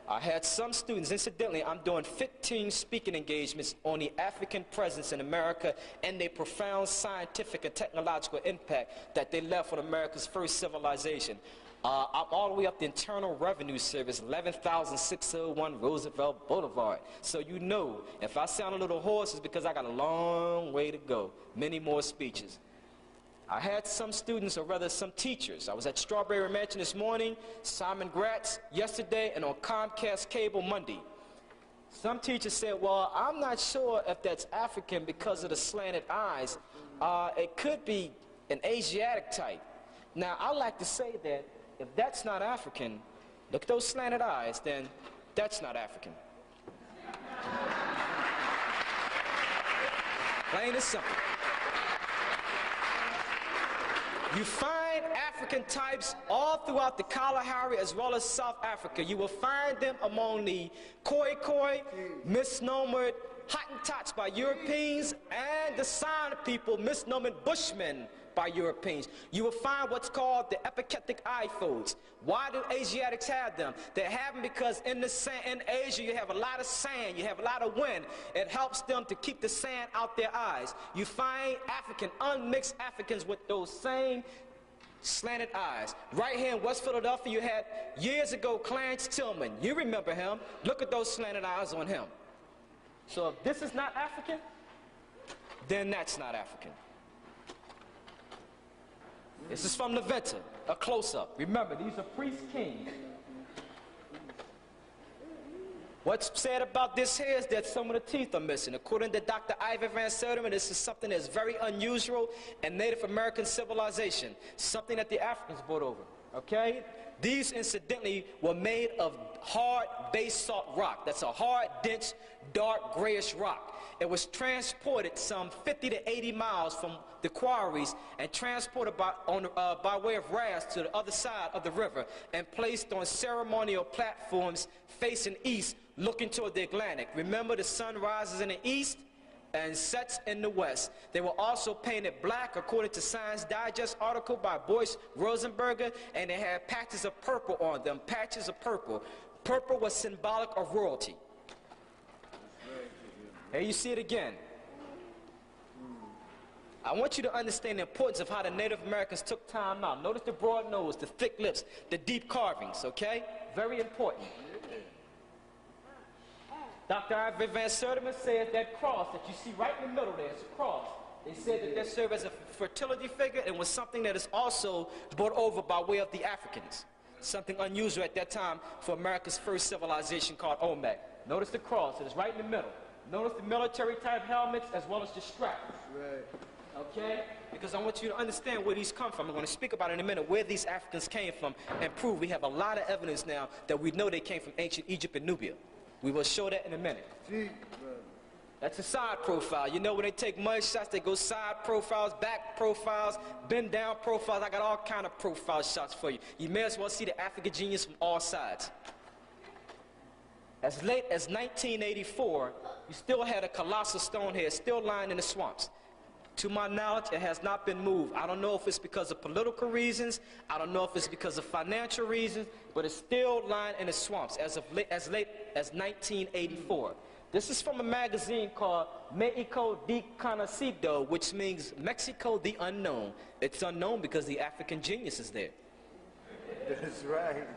I had some students, incidentally, I'm doing 15 speaking engagements on the African presence in America and their profound scientific and technological impact that they left on America's first civilization. I'm all the way up the Internal Revenue Service, 11,601 Roosevelt Boulevard. So you know, if I sound a little hoarse, it's because I got a long way to go. Many more speeches. I had some students, or rather some teachers. I was at Strawberry Mansion this morning, Simon Gratz yesterday, and on Comcast Cable Monday. Some teachers said, well, I'm not sure if that's African because of the slanted eyes. It could be an Asiatic type. Now, I like to say that if that's not African, look at those slanted eyes, then that's not African. Plain and simple. You find African types all throughout the Kalahari as well as South Africa. You will find them among the Khoi, misnomered Hottentots by Europeans, and the San people, misnomered Bushmen by Europeans. You will find what's called the epicetic eye folds. Why do Asiatics have them? They have them because in Asia you have a lot of sand, you have a lot of wind. It helps them to keep the sand out their eyes. You find unmixed Africans with those same slanted eyes. Right here in West Philadelphia you had years ago Clarence Tillman. You remember him. Look at those slanted eyes on him. So if this is not African, then that's not African. This is from Leventon, a close-up. Remember, these are priest kings. What's said about this here is that some of the teeth are missing. According to Dr. Ivor Van Sertima, this is something that's very unusual in Native American civilization, something that the Africans brought over, okay? These, incidentally, were made of hard basalt rock. That's a hard, dense, dark, grayish rock. It was transported some 50 to 80 miles from the quarries and transported by way of rafts to the other side of the river and placed on ceremonial platforms facing east, looking toward the Atlantic. Remember, the sun rises in the east and sets in the west. They were also painted black, according to Science Digest article by Boyce Rosenberger, and they had patches of purple on them, patches of purple. Purple was symbolic of royalty. Here you see it again. I want you to understand the importance of how the Native Americans took time out. Notice the broad nose, the thick lips, the deep carvings, okay? Very important. Dr. Ivor Van Sertima says that cross that you see right in the middle there, it's a cross. They said that that served as a fertility figure and was something that is also brought over by way of the Africans. Something unusual at that time for America's first civilization called Olmec. Notice the cross, it is right in the middle. Notice the military type helmets as well as the straps. Right. Okay? Because I want you to understand where these come from. I'm going to speak about in a minute where these Africans came from and prove we have a lot of evidence now that we know they came from ancient Egypt and Nubia. We will show that in a minute. That's a side profile. You know when they take mud shots, they go side profiles, back profiles, bend down profiles. I got all kind of profile shots for you. You may as well see the African genius from all sides. As late as 1984, you still had a colossal stone head still lying in the swamps. To my knowledge, it has not been moved. I don't know if it's because of political reasons. I don't know if it's because of financial reasons, but it's still lying in the swamps as late as 1984. This is from a magazine called Mexico Desconocido, which means Mexico the Unknown. It's unknown because the African genius is there. That's right.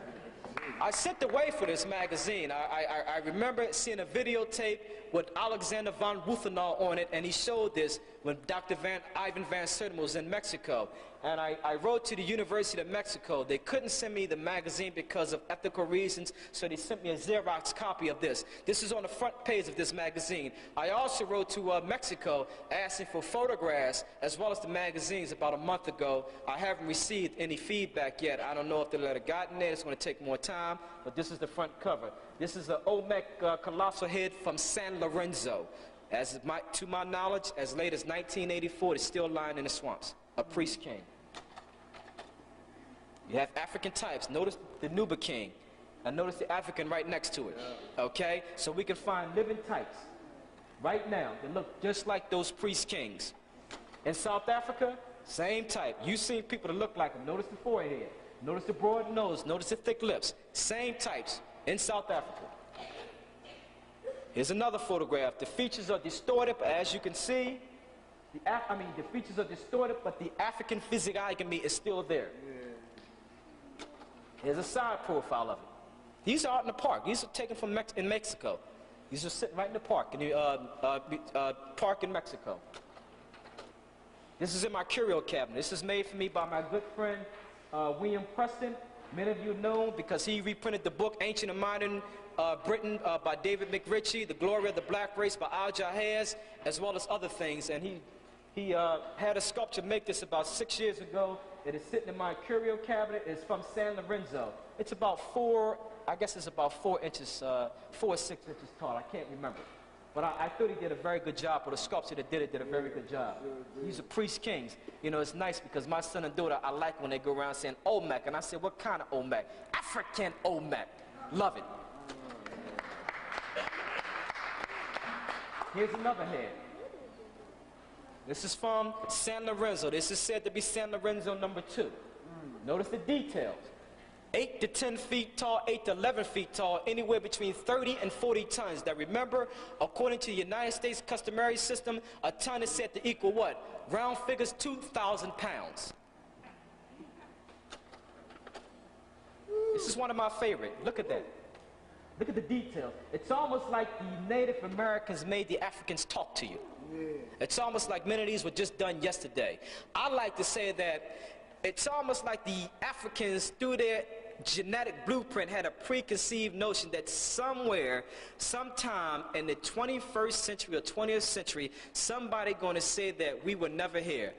I sent away for this magazine. I remember seeing a videotape with Alexander von Ruthenau on it, and he showed this when Dr. Ivan Van Sertima was in Mexico. And I wrote to the University of Mexico. They couldn't send me the magazine because of ethical reasons, so they sent me a Xerox copy of this. This is on the front page of this magazine. I also wrote to Mexico asking for photographs as well as the magazines about a month ago. I haven't received any feedback yet. I don't know if the letter got in there. It's going to take more time, but this is the front cover. This is an Olmec colossal head from San Lorenzo. To my knowledge, as late as 1984, it's still lying in the swamps. A priest king. You have African types. Notice the Nuba king. And notice the African right next to it. Okay? So we can find living types right now that look just like those priest kings. In South Africa, same type. You've seen people that look like them. Notice the forehead. Notice the broad nose. Notice the thick lips. Same types in South Africa. Here's another photograph. The features are distorted, but as you can see, the features are distorted, but the African physiognomy is still there. Here's a side profile of it. These are out in the park. These are taken from in Mexico. These are sitting right in the park, in the park in Mexico. This is in my curio cabinet. This is made for me by my good friend, William Preston. Many of you know him because he reprinted the book, Ancient and Modern Britain by David McRitchie, The Glory of the Black Race by AJAMU, as well as other things. And he had a sculpture make this about 6 years ago. It is sitting in my curio cabinet. It's from San Lorenzo. It's about 4 inches, 4 or 6 inches tall. I can't remember. But I thought he did a very good job, or the sculptor that did it did a very good job. These are priest kings. You know, it's nice because my son and daughter, I like when they go around saying Olmec. And I said, what kind of Olmec? African Olmec. Love it. Here's another head. This is from San Lorenzo. This is said to be San Lorenzo number 2. Notice the details. 8 to 10 feet tall, 8 to 11 feet tall, anywhere between 30 and 40 tons. Now remember, according to the United States customary system, a ton is said to equal what? Round figures, 2,000 pounds. This is one of my favorite. Look at that. Look at the details. It's almost like the Native Americans made the Africans talk to you. It's almost like many of these were just done yesterday. I like to say that it's almost like the Africans, through their genetic blueprint, had a preconceived notion that somewhere, sometime in the 21st century or 20th century, somebody going to say that we were never here.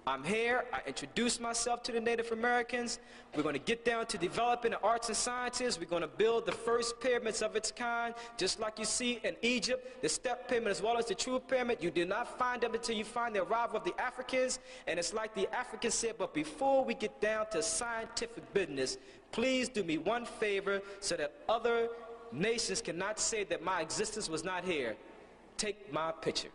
I'm here. I introduced myself to the Native Americans. We're going to get down to developing the arts and sciences. We're going to build the first pyramids of its kind, just like you see in Egypt, the step pyramid as well as the true pyramid. You do not find them until you find the arrival of the Africans. And it's like the Africans said, but before we get down to scientific business, please do me one favor so that other nations cannot say that my existence was not here. Take my picture.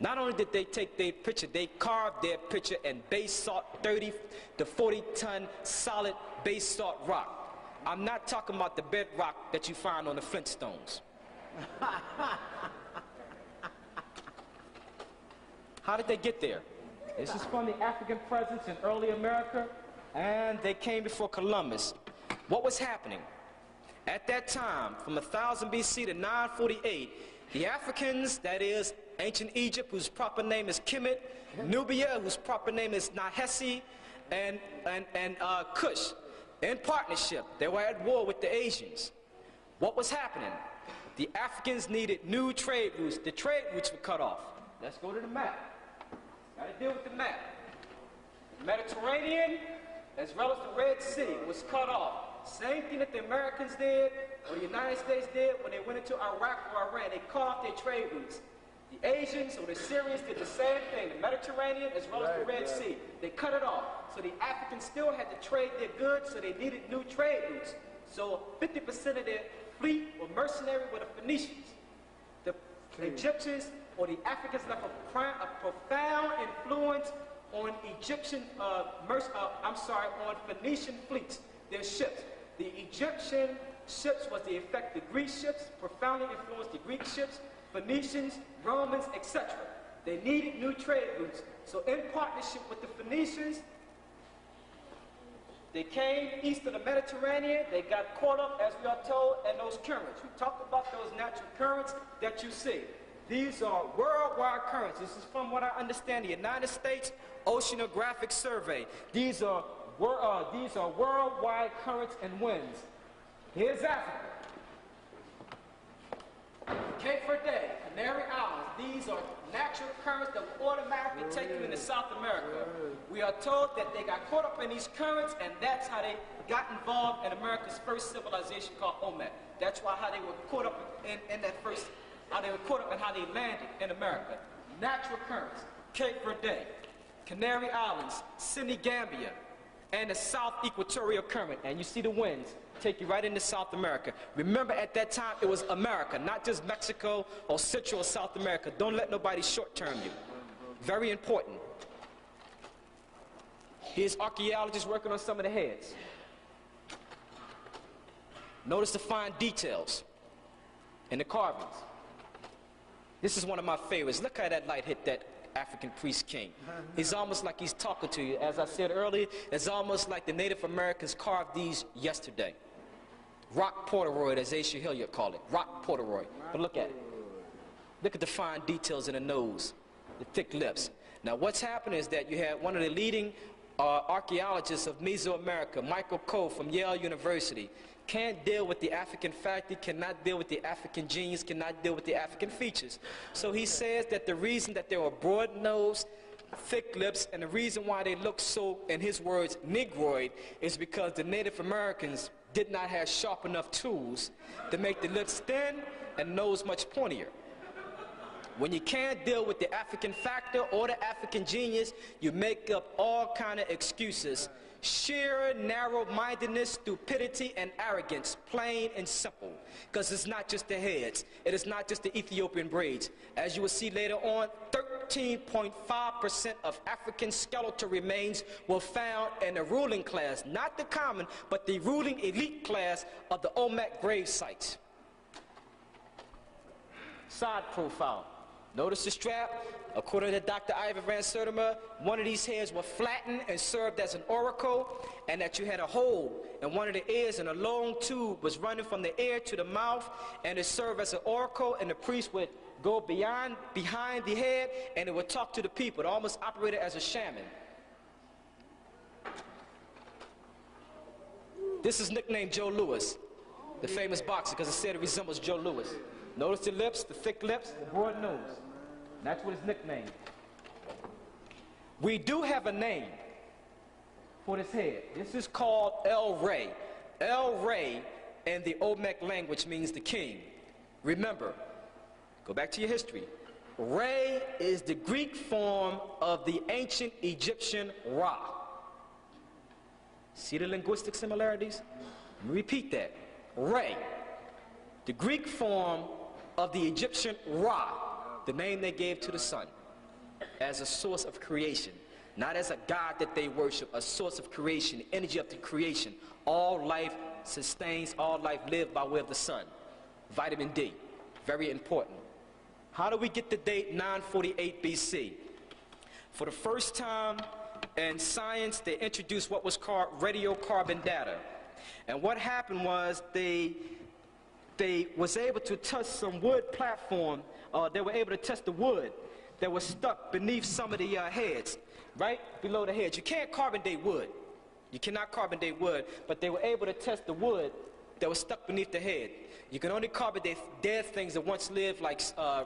Not only did they take their picture, they carved their picture in basalt, 30 to 40 ton solid basalt rock. I'm not talking about the bedrock that you find on the Flintstones. How did they get there? This is from the African presence in early America, and they came before Columbus. What was happening? At that time, from 1000 BC to 948, the Africans, that is, ancient Egypt, whose proper name is Kemet, Nubia, whose proper name is Nahesi, and Kush, in partnership, they were at war with the Asians. What was happening? The Africans needed new trade routes. The trade routes were cut off. Let's go to the map. Got to deal with the map. The Mediterranean, as well as the Red Sea, was cut off. Same thing that the Americans did, or the United States did when they went into Iraq or Iran. They cut off their trade routes. The Asians or the Syrians did the same thing, the Mediterranean as well as the Red Sea. They cut it off. So the Africans still had to trade their goods, so they needed new trade routes. So 50% of their fleet were mercenary with the Phoenicians. The Egyptians or the Africans left a profound influence on Egyptian, on Phoenician fleets, their ships. The Egyptian ships was the effect, the Greek ships profoundly influenced the Greek ships, Phoenicians, Romans, etc. They needed new trade routes. So in partnership with the Phoenicians, they came east of the Mediterranean. They got caught up, as we are told, in those currents. We talked about those natural currents that you see. These are worldwide currents. This is from what I understand, the United States Oceanographic Survey. These are worldwide currents and winds. Here's Africa. Cape Verde, Canary Islands. These are natural currents that will automatically take you into South America. We are told that they got caught up in these currents, and that's how they got involved in America's first civilization called Olmec. That's how they were caught up in that first, how they were caught up and how they landed in America. Natural currents, Cape Verde, Canary Islands, Senegambia, and the South Equatorial Current. And you see the winds take you right into South America. Remember, at that time, it was America, not just Mexico or Central or South America. Don't let nobody short-term you. Very important. Here's archaeologists working on some of the heads. Notice the fine details in the carvings. This is one of my favorites. Look how that light hit that African priest king. It's almost like he's talking to you. As I said earlier, it's almost like the Native Americans carved these yesterday. Rock Portoroid, as Aisha Hilliard called it. Rock Portoroid. But look at it. Look at the fine details in the nose, the thick lips. Now what's happened is that you had one of the leading archaeologists of Mesoamerica, Michael Coe from Yale University, can't deal with the African factor, cannot deal with the African genius, cannot deal with the African features. So he says that the reason that they were broad nose, thick lips, and the reason why they look so, in his words, negroid, is because the Native Americans did not have sharp enough tools to make the lips thin and nose much pointier. When you can't deal with the African factor or the African genius, you make up all kind of excuses. Sheer narrow-mindedness, stupidity, and arrogance, plain and simple. Because it's not just the heads. It is not just the Ethiopian braids. As you will see later on, 13.5% of African skeletal remains were found in the ruling class, not the common, but the ruling elite class of the Olmec grave sites. Side profile. Notice the strap. According to Dr. Ivor Van Sertima, one of these heads were flattened and served as an oracle, and that you had a hole in one of the ears, and a long tube was running from the ear to the mouth, and it served as an oracle, and the priest would go behind the head, and it would talk to the people. It almost operated as a shaman. This is nicknamed Joe Louis, the famous boxer, because it said it resembles Joe Louis. Notice the lips, the thick lips, the broad nose. That's what it's nicknamed. We do have a name for this head. This is called El Rey. El Rey in the Olmec language means the king. Remember, go back to your history. Re is the Greek form of the ancient Egyptian Ra. See the linguistic similarities? Let me repeat that. Re, the Greek form of the Egyptian Ra, the name they gave to the sun, as a source of creation, not as a god that they worship, a source of creation, the energy of the creation. All life sustains, all life lives by way of the sun. Vitamin D, very important. How do we get the date 948 BC? For the first time in science, they introduced what was called radiocarbon data. And what happened was they was able to touch some wood platform. They were able to touch the wood that was stuck beneath some of the heads, right below the heads. You can't carbon date wood. You cannot carbon date wood, but they were able to test the wood that was stuck beneath the head. You can only carbon date dead things that once lived, like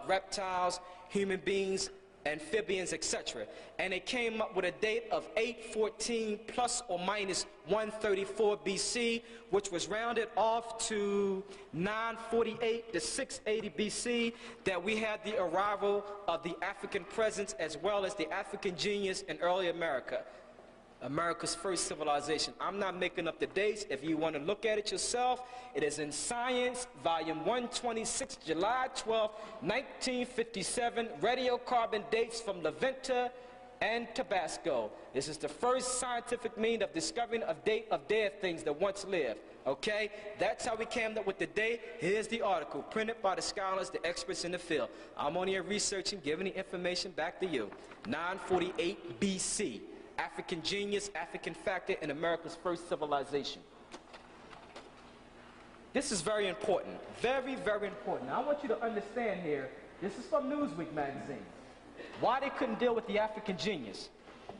reptiles, human beings, amphibians, etc. And they came up with a date of 814 plus or minus 134 BC, which was rounded off to 948 to 680 BC, that we had the arrival of the African presence as well as the African genius in early America. America's first civilization. I'm not making up the dates. If you want to look at it yourself, it is in Science, volume 126, July 12, 1957, radiocarbon dates from La Venta and Tabasco. This is the first scientific means of discovering a date of dead things that once lived. Okay? That's how we came up with the date. Here's the article, printed by the scholars, the experts in the field. I'm only here researching, giving the information back to you. 948 BC. African genius, African factor in America's first civilization. This is very important. Very, very important. Now, I want you to understand here This is from Newsweek magazine. Why they couldn't deal with the African genius.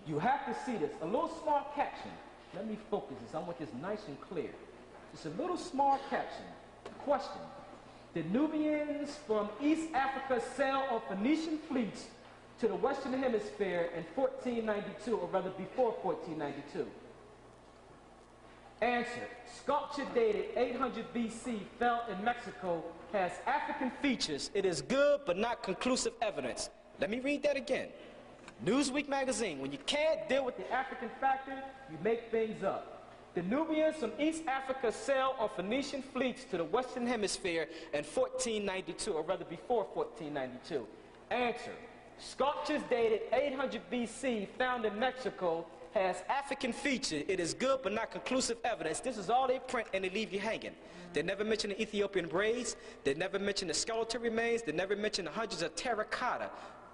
You have to see this. A little small caption. Let me focus this. I want this nice and clear. It's a little small caption. Question. Did Nubians from East Africa sail on Phoenician fleets to the Western Hemisphere in 1492, or rather before 1492? Answer. Sculpture dated 800 BC, found in Mexico, has African features. It is good but not conclusive evidence. Let me read that again. Newsweek magazine. When you can't deal with the African factor, you make things up. The Nubians from East Africa sailed on Phoenician fleets to the Western Hemisphere in 1492, or rather before 1492. Answer. Sculptures dated 800 BC, found in Mexico, has African features. It is good but not conclusive evidence. This is all they print and they leave you hanging. They never mention the Ethiopian braids. They never mention the skeletal remains. They never mention the hundreds of terracotta,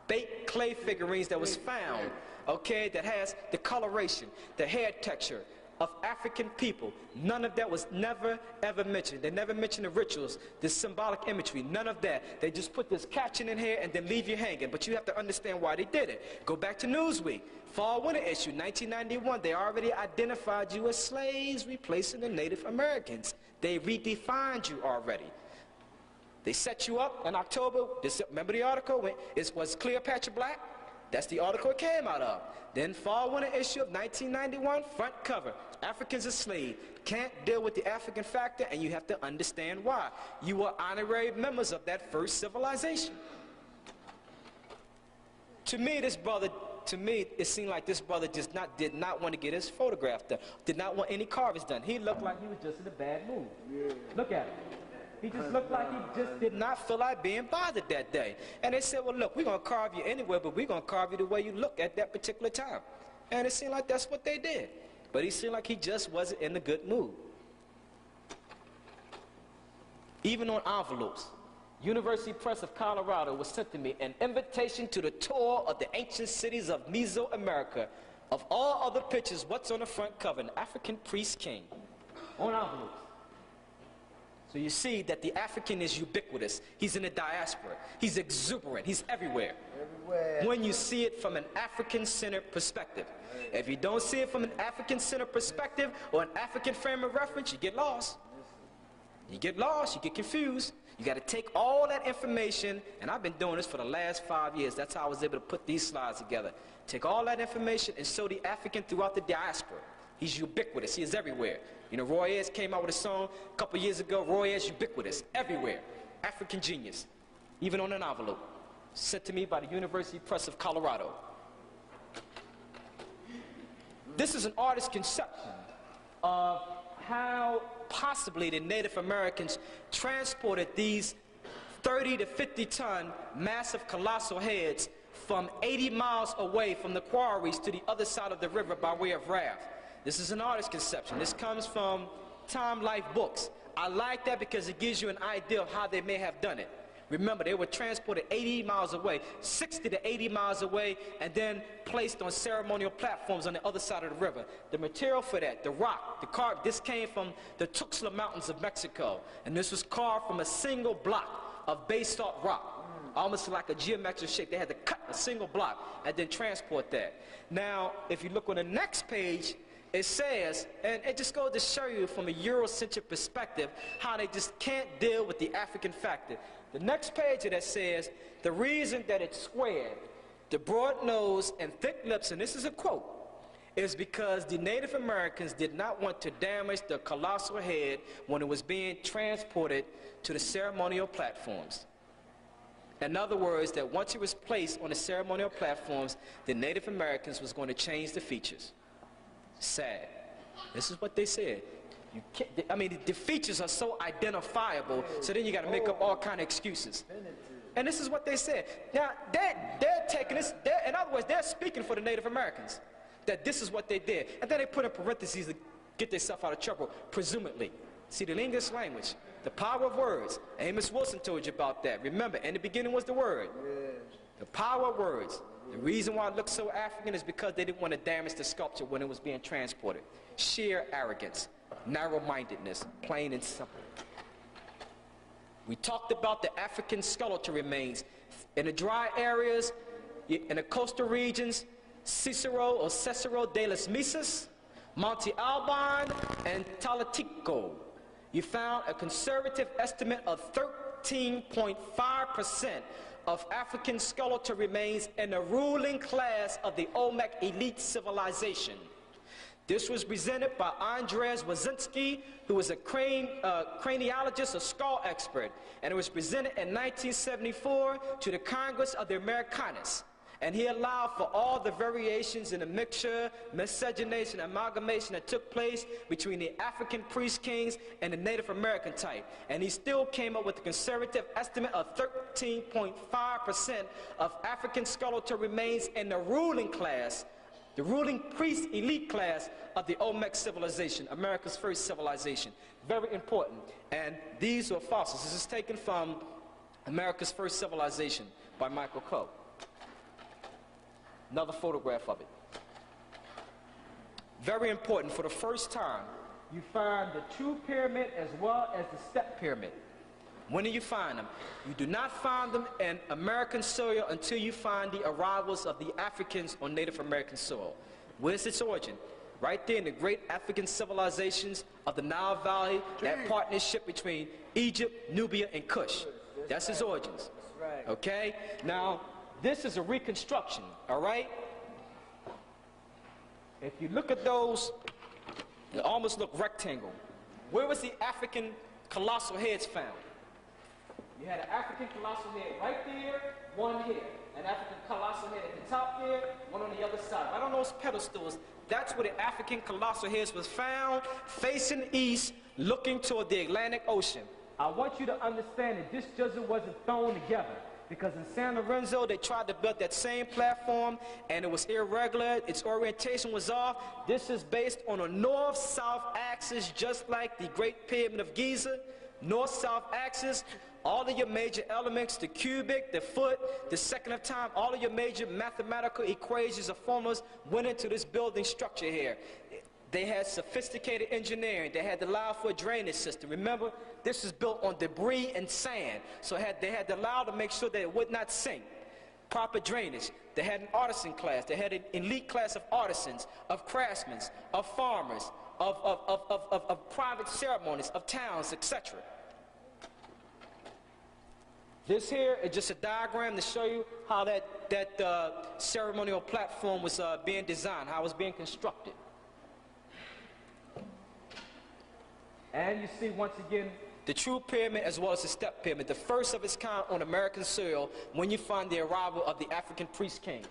baked clay figurines that was found, okay, that has the coloration, the hair texture of African people. None of that was never ever mentioned. They never mentioned the rituals, the symbolic imagery, none of that. They just put this caption in here and then leave you hanging. But you have to understand why they did it. Go back to Newsweek. Fall winter issue, 1991. They already identified you as slaves replacing the Native Americans. They redefined you already. They set you up in October. Remember the article? Was Cleopatra black? That's the article it came out of. Then fall winter issue of 1991, front cover. Africans are slaves. Can't deal with the African factor, and you have to understand why. You were honorary members of that first civilization. To me, it seemed like this brother did not want to get his photograph done. Did not want any carvings done. He looked like he was just in a bad mood. Yeah. Look at him. He just looked like he just did not feel like being bothered that day. And they said, well, look, we're going to carve you anywhere, but we're going to carve you the way you look at that particular time. And it seemed like that's what they did. But he seemed like he just wasn't in a good mood. Even on envelopes. University Press of Colorado was sent to me an invitation to the tour of the ancient cities of Mesoamerica. Of all other pictures, what's on the front cover? An African priest king. On envelopes. So you see that the African is ubiquitous. He's in the diaspora. He's exuberant. He's everywhere. When you see it from an African-centered perspective. If you don't see it from an African-centered perspective or an African frame of reference, you get lost. You get lost. You get confused. You got to take all that information, and I've been doing this for the last 5 years. That's how I was able to put these slides together. Take all that information and show the African throughout the diaspora. He's ubiquitous. He is everywhere. You know, Roy Ayers came out with a song a couple years ago. Roy Ayers, ubiquitous, everywhere. African genius, even on an envelope. Sent to me by the University Press of Colorado. This is an artist's conception of how possibly the Native Americans transported these 30 to 50 ton massive colossal heads from 80 miles away from the quarries to the other side of the river by way of raft. This is an artist's conception. This comes from Time Life Books. I like that because it gives you an idea of how they may have done it. Remember, they were transported 80 miles away, 60 to 80 miles away, and then placed on ceremonial platforms on the other side of the river. The material for that, the rock, the carved, this came from the Tuxtla Mountains of Mexico, and this was carved from a single block of basalt rock, almost like a geometric shape. They had to cut a single block and then transport that. Now, if you look on the next page, it says, and it just goes to show you from a Eurocentric perspective how they just can't deal with the African factor. The next page of that says, the reason that it's squared, the broad nose and thick lips, and this is a quote, is because the Native Americans did not want to damage the colossal head when it was being transported to the ceremonial platforms. In other words, that once it was placed on the ceremonial platforms, the Native Americans was going to change the features. Sad. This is what they said. You can't, I mean, the features are so identifiable, so then you got to make up all kind of excuses. And this is what they said. Now, they're taking this, in other words, they're speaking for the Native Americans, that this is what they did. And then they put in parentheses to get themselves out of trouble, presumably. See, the English language, the power of words. Amos Wilson told you about that. Remember, in the beginning was the word. The power of words. The reason why it looks so African is because they didn't want to damage the sculpture when it was being transported. Sheer arrogance, narrow-mindedness, plain and simple. We talked about the African skeletal remains. In the dry areas, in the coastal regions, Cicero de las Misas, Monte Alban, and Talatico. You found a conservative estimate of 13.5% of African skeletal remains in the ruling class of the Olmec elite civilization. This was presented by Andrzej Wazinski, who was a craniologist, a skull expert, and it was presented in 1974 to the Congress of the Americanas. And he allowed for all the variations in the mixture, miscegenation, amalgamation that took place between the African priest kings and the Native American type. And he still came up with a conservative estimate of 13.5% of African skeletal remains in the ruling class, the ruling priest elite class of the Olmec civilization, America's first civilization. Very important. And these are fossils. This is taken from America's First Civilization by Michael Coe. Another photograph of it. Very important. For the first time, you find the true pyramid as well as the step pyramid. When do you find them? You do not find them in American soil until you find the arrivals of the Africans on Native American soil. Where's its origin? Right there in the great African civilizations of the Nile Valley, that partnership between Egypt, Nubia, and Kush. That's its origins. Okay? Now, this is a reconstruction, all right? If you look at those, they almost look rectangle. Where was the African colossal heads found? You had an African colossal head right there, one here. An African colossal head at the top there, one on the other side. Right on those pedestals, that's where the African colossal heads was found, facing east, looking toward the Atlantic Ocean. I want you to understand that this just wasn't thrown together. Because in San Lorenzo, they tried to build that same platform, and it was irregular, its orientation was off. This is based on a north-south axis, just like the Great Pyramid of Giza. North-south axis, all of your major elements, the cubic, the foot, the second of time, all of your major mathematical equations or formulas went into this building structure here. They had sophisticated engineering. They had to allow for a drainage system. Remember, this is built on debris and sand. So they had to allow to make sure that it would not sink. Proper drainage. They had an artisan class. They had an elite class of artisans, of craftsmen, of farmers, of private ceremonies, of towns, etc. This here is just a diagram to show you how that ceremonial platform was being designed, how it was being constructed. And you see, once again, the true pyramid as well as the step pyramid, the first of its kind on American soil when you find the arrival of the African priest king.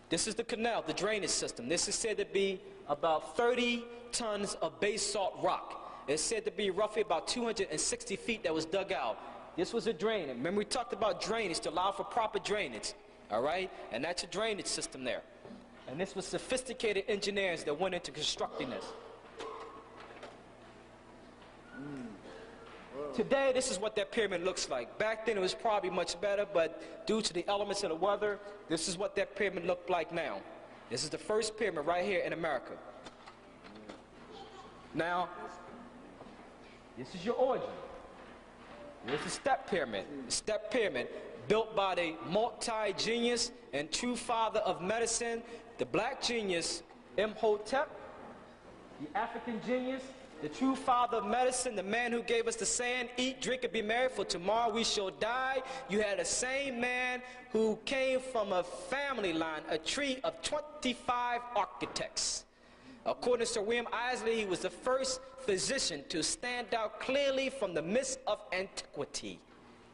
This is the canal, the drainage system. This is said to be about 30 tons of basalt rock. It's said to be roughly about 260 feet that was dug out. This was a drain. Remember, we talked about drainage to allow for proper drainage, all right? And that's a drainage system there. And this was sophisticated engineers that went into constructing this. Today, this is what that pyramid looks like. Back then, it was probably much better, but due to the elements of the weather, this is what that pyramid looked like now. This is the first pyramid right here in America. Now, this is your origin. Here's the step pyramid. The step pyramid, built by the multi-genius and true father of medicine, the black genius, Imhotep, the African genius, the true father of medicine, the man who gave us the saying, eat, drink, and be merry, for tomorrow we shall die. You had the same man who came from a family line, a tree of 25 architects. According to Sir William Isley, he was the first physician to stand out clearly from the mist of antiquity,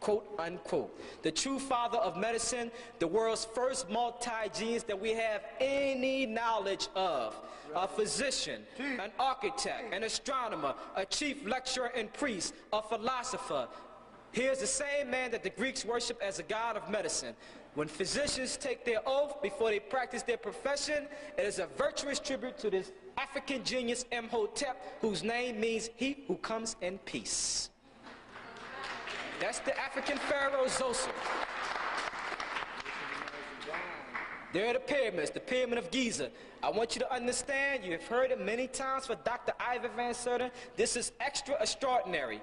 quote unquote. The true father of medicine, the world's first multi-genius that we have any knowledge of. A physician, an architect, an astronomer, a chief lecturer and priest, a philosopher. Here's the same man that the Greeks worship as a god of medicine. When physicians take their oath before they practice their profession, it is a virtuous tribute to this African genius Imhotep, whose name means he who comes in peace. That's the African pharaoh Zoser. There are the pyramids, the Pyramid of Giza. I want you to understand, you have heard it many times for Dr. Ivor Van Serten, this is extra extraordinary.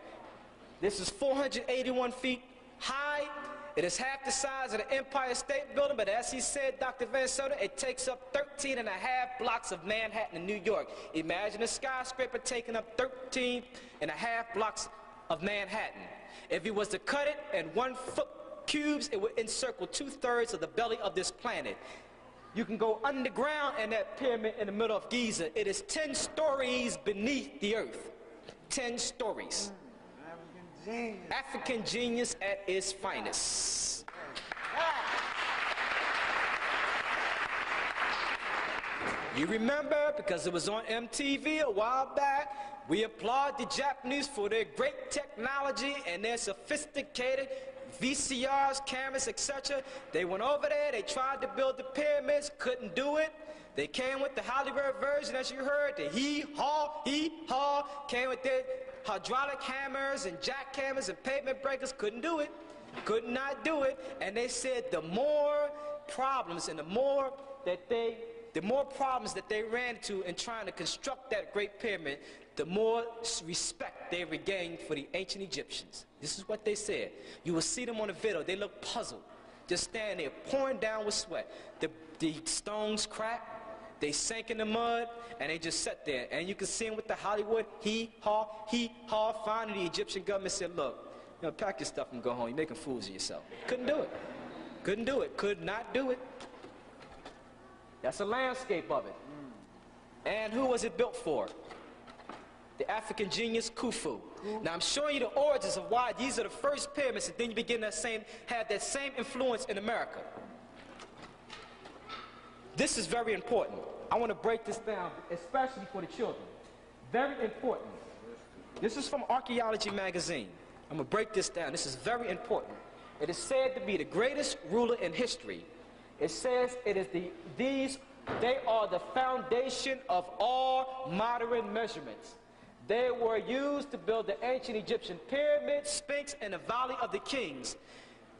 This is 481 feet high. It is half the size of the Empire State Building, but as he said, Dr. Van Soda, it takes up 13.5 blocks of Manhattan in New York. Imagine a skyscraper taking up 13.5 blocks of Manhattan. If he was to cut it in 1 foot cubes, it would encircle 2/3 of the belly of this planet. You can go underground in that pyramid in the middle of Giza. It is 10 stories beneath the earth. 10 stories. African genius at its finest. You remember, because it was on MTV a while back, we applaud the Japanese for their great technology and their sophisticated VCRs, cameras, etc. They went over there, they tried to build the pyramids, couldn't do it. They came with the Hollywood version, as you heard, the hee-haw, came with their hydraulic hammers and jackhammers and pavement breakers, couldn't do it, could not do it. And they said the more problems and the more problems that they ran into in trying to construct that great pyramid, the more respect they regained for the ancient Egyptians. This is what they said. You will see them on the video, they look puzzled, just standing there pouring down with sweat. The stones cracked, they sank in the mud, and they just sat there. And you can see them with the Hollywood hee-haw. Finally, the Egyptian government said, look, pack your stuff and go home. You're making fools of yourself. Couldn't do it. Couldn't do it. Could not do it. That's a landscape of it. And who was it built for? The African genius Khufu. Now I'm showing you the origins of why these are the first pyramids, and then you begin to have that same influence in America. This is very important. I want to break this down, especially for the children. Very important. This is from Archaeology magazine. I'm going to break this down. This is very important. It is said to be the greatest ruler in history. It says it is they are the foundation of all modern measurements. They were used to build the ancient Egyptian pyramids, Sphinx, and the Valley of the Kings.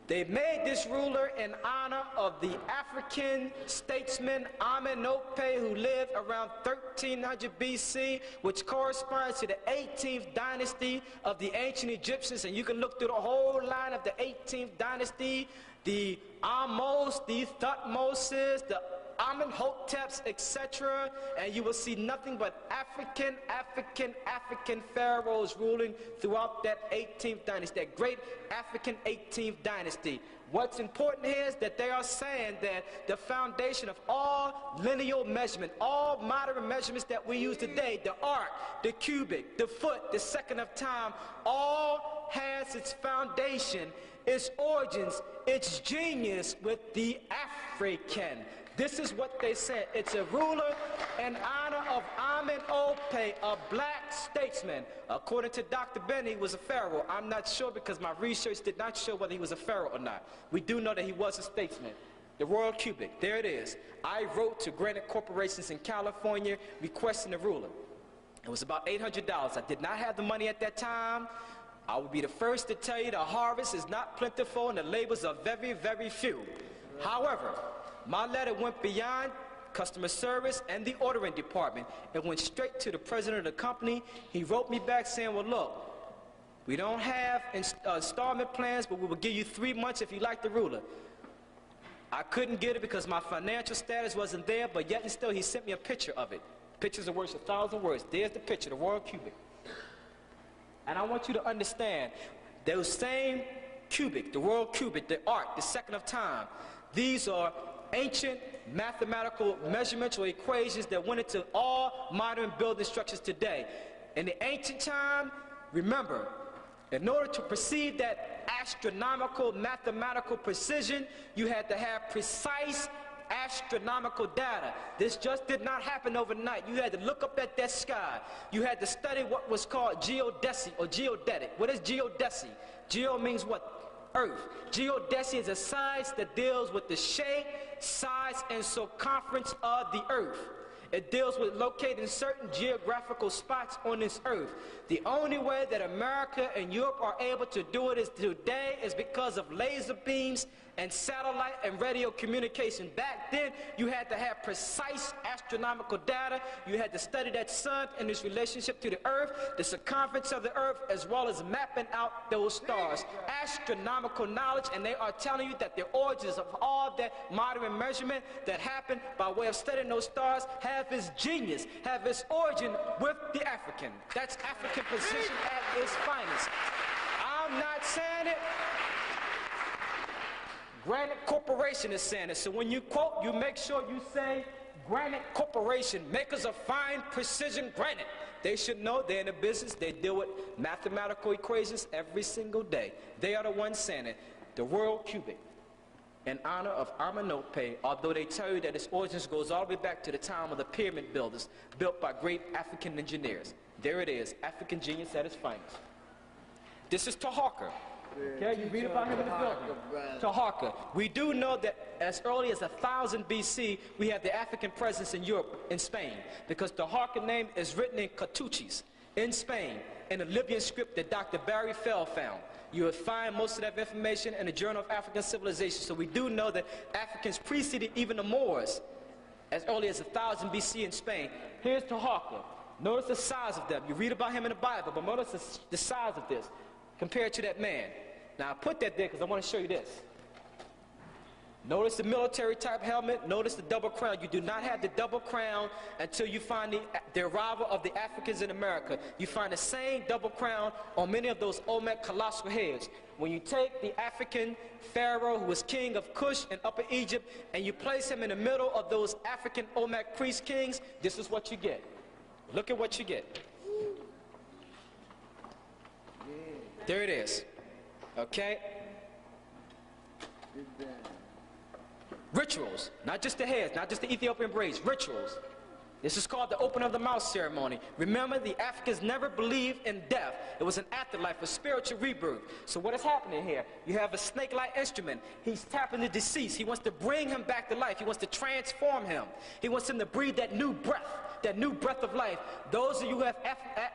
They made this ruler in honor of the African statesman Amenhotep, who lived around 1300 BC, which corresponds to the 18th dynasty of the ancient Egyptians. And you can look through the whole line of the 18th dynasty, the Amos, the Thutmoses, the Amenhoteps, etc., and you will see nothing but African pharaohs ruling throughout that 18th dynasty, that great African 18th dynasty. What's important here is that they are saying that the foundation of all lineal measurement, all modern measurements that we use today, the arc, the cubic, the foot, the second of time, all has its foundation, its origins, its genius with the African. This is what they said. It's a ruler in honor of Amenhotep, a black statesman. According to Dr. Ben, he was a pharaoh. I'm not sure because my research did not show whether he was a pharaoh or not. We do know that he was a statesman. The royal cubic, there it is. I wrote to granite corporations in California requesting the ruler. It was about $800. I did not have the money at that time. I will be the first to tell you the harvest is not plentiful and the labors are very, very few. However, my letter went beyond customer service and the ordering department. It went straight to the president of the company. He wrote me back saying, well, look, we don't have installment plans, but we will give you 3 months if you like the ruler. I couldn't get it because my financial status wasn't there, but yet and still he sent me a picture of it. Pictures are worth 1,000 words. There's the picture, the royal cubic. And I want you to understand, those same cubic, the royal cubic, the arc, the second of time, these are ancient mathematical measurements or equations that went into all modern building structures today. In the ancient time, remember, in order to perceive that astronomical mathematical precision, you had to have precise astronomical data. This just did not happen overnight. You had to look up at that sky. You had to study what was called geodesy or geodetic. What is geodesy? Geo means what? Earth. Geodesy is a science that deals with the shape, size, and circumference of the earth. It deals with locating certain geographical spots on this earth. The only way that America and Europe are able to do it today is because of laser beams and satellite and radio communication. Back then, you had to have precise astronomical data. You had to study that sun and its relationship to the earth, the circumference of the earth, as well as mapping out those stars. Astronomical knowledge, and they are telling you that the origins of all that modern measurement that happened by way of studying those stars have its genius, have its origin with the African. That's African position at its finest. I'm not saying it. Granite Corporation is saying it. So when you quote, you make sure you say Granite Corporation, makers of fine precision granite. They should know they're in the business. They deal with mathematical equations every single day. They are the ones saying it. The World Cubic, in honor of Amenhotep, although they tell you that its origins goes all the way back to the time of the pyramid builders, built by great African engineers. There it is, African genius at its finest. This is Taharqa. Okay, you read about him in the building. Taharqa. We do know that as early as 1000 BC, we have the African presence in Europe, in Spain, because the Taharqa name is written in Cartouches, in Spain, in a Libyan script that Dr. Barry Fell found. You will find most of that information in the Journal of African Civilization. So we do know that Africans preceded even the Moors as early as 1000 BC in Spain. Here's Taharqa. Notice the size of them. You read about him in the Bible, but notice the size of this compared to that man. Now I put that there because I want to show you this. Notice the military type helmet, notice the double crown. You do not have the double crown until you find the arrival of the Africans in America. You find the same double crown on many of those Olmec colossal heads. When you take the African pharaoh who was king of Kush in Upper Egypt and you place him in the middle of those African Olmec priest kings, this is what you get. Look at what you get. There it is. Okay? Rituals, not just the heads, not just the Ethiopian braids, rituals. This is called the open of the mouth ceremony. Remember, the Africans never believed in death. It was an afterlife, a spiritual rebirth. So what is happening here? You have a snake-like instrument. He's tapping the deceased. He wants to bring him back to life. He wants to transform him. He wants him to breathe that new breath of life. Those of you who have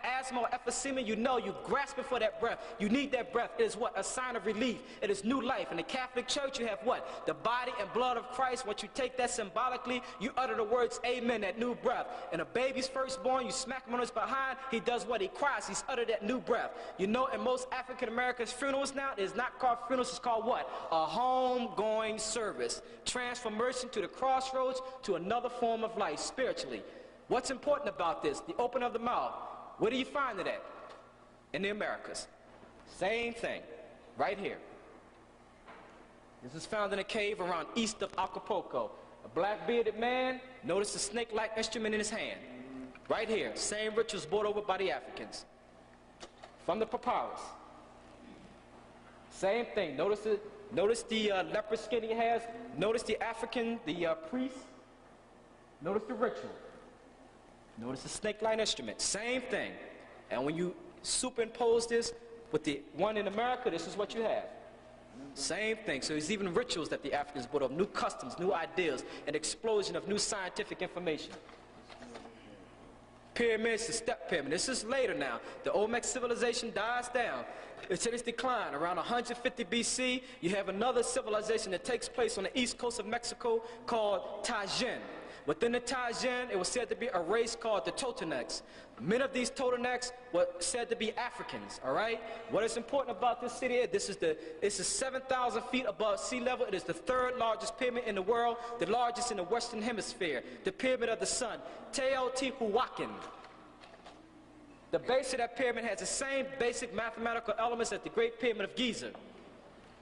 asthma or emphysema, you know you're grasping for that breath. You need that breath. It is what? A sign of relief. It is new life. In the Catholic Church, you have what? The body and blood of Christ. Once you take that symbolically, you utter the words, amen, that new breath. And a baby's firstborn, you smack him on his behind, he does what? He cries. He's uttered that new breath. You know, in most African Americans' funerals now, it is not called funerals, it's called what? A homegoing service. Transformation to the crossroads to another form of life spiritually. What's important about this? The open of the mouth. Where do you find it at? In the Americas. Same thing. Right here. This is found in a cave around east of Acapulco. A black bearded man, notice the snake-like instrument in his hand. Right here, same rituals brought over by the Africans. From the papyrus. Same thing, notice the leopard skin he has, notice the African, the priest, notice the ritual. Notice the snake-like instrument, same thing. And when you superimpose this with the one in America, this is what you have. Same thing. So there's even rituals that the Africans brought up, new customs, new ideas, an explosion of new scientific information. Pyramids, the step pyramid. This is later now. The Olmec civilization dies down. It's in its decline. Around 150 BC, you have another civilization that takes place on the east coast of Mexico called Tajín. Within the Tajín, it was said to be a race called the Totonacs. Many of these Totonacs were said to be Africans, all right? What is important about this city is this is 7,000 feet above sea level. It is the third largest pyramid in the world, the largest in the Western Hemisphere, the Pyramid of the Sun, Teotihuacan. The base of that pyramid has the same basic mathematical elements as the Great Pyramid of Giza.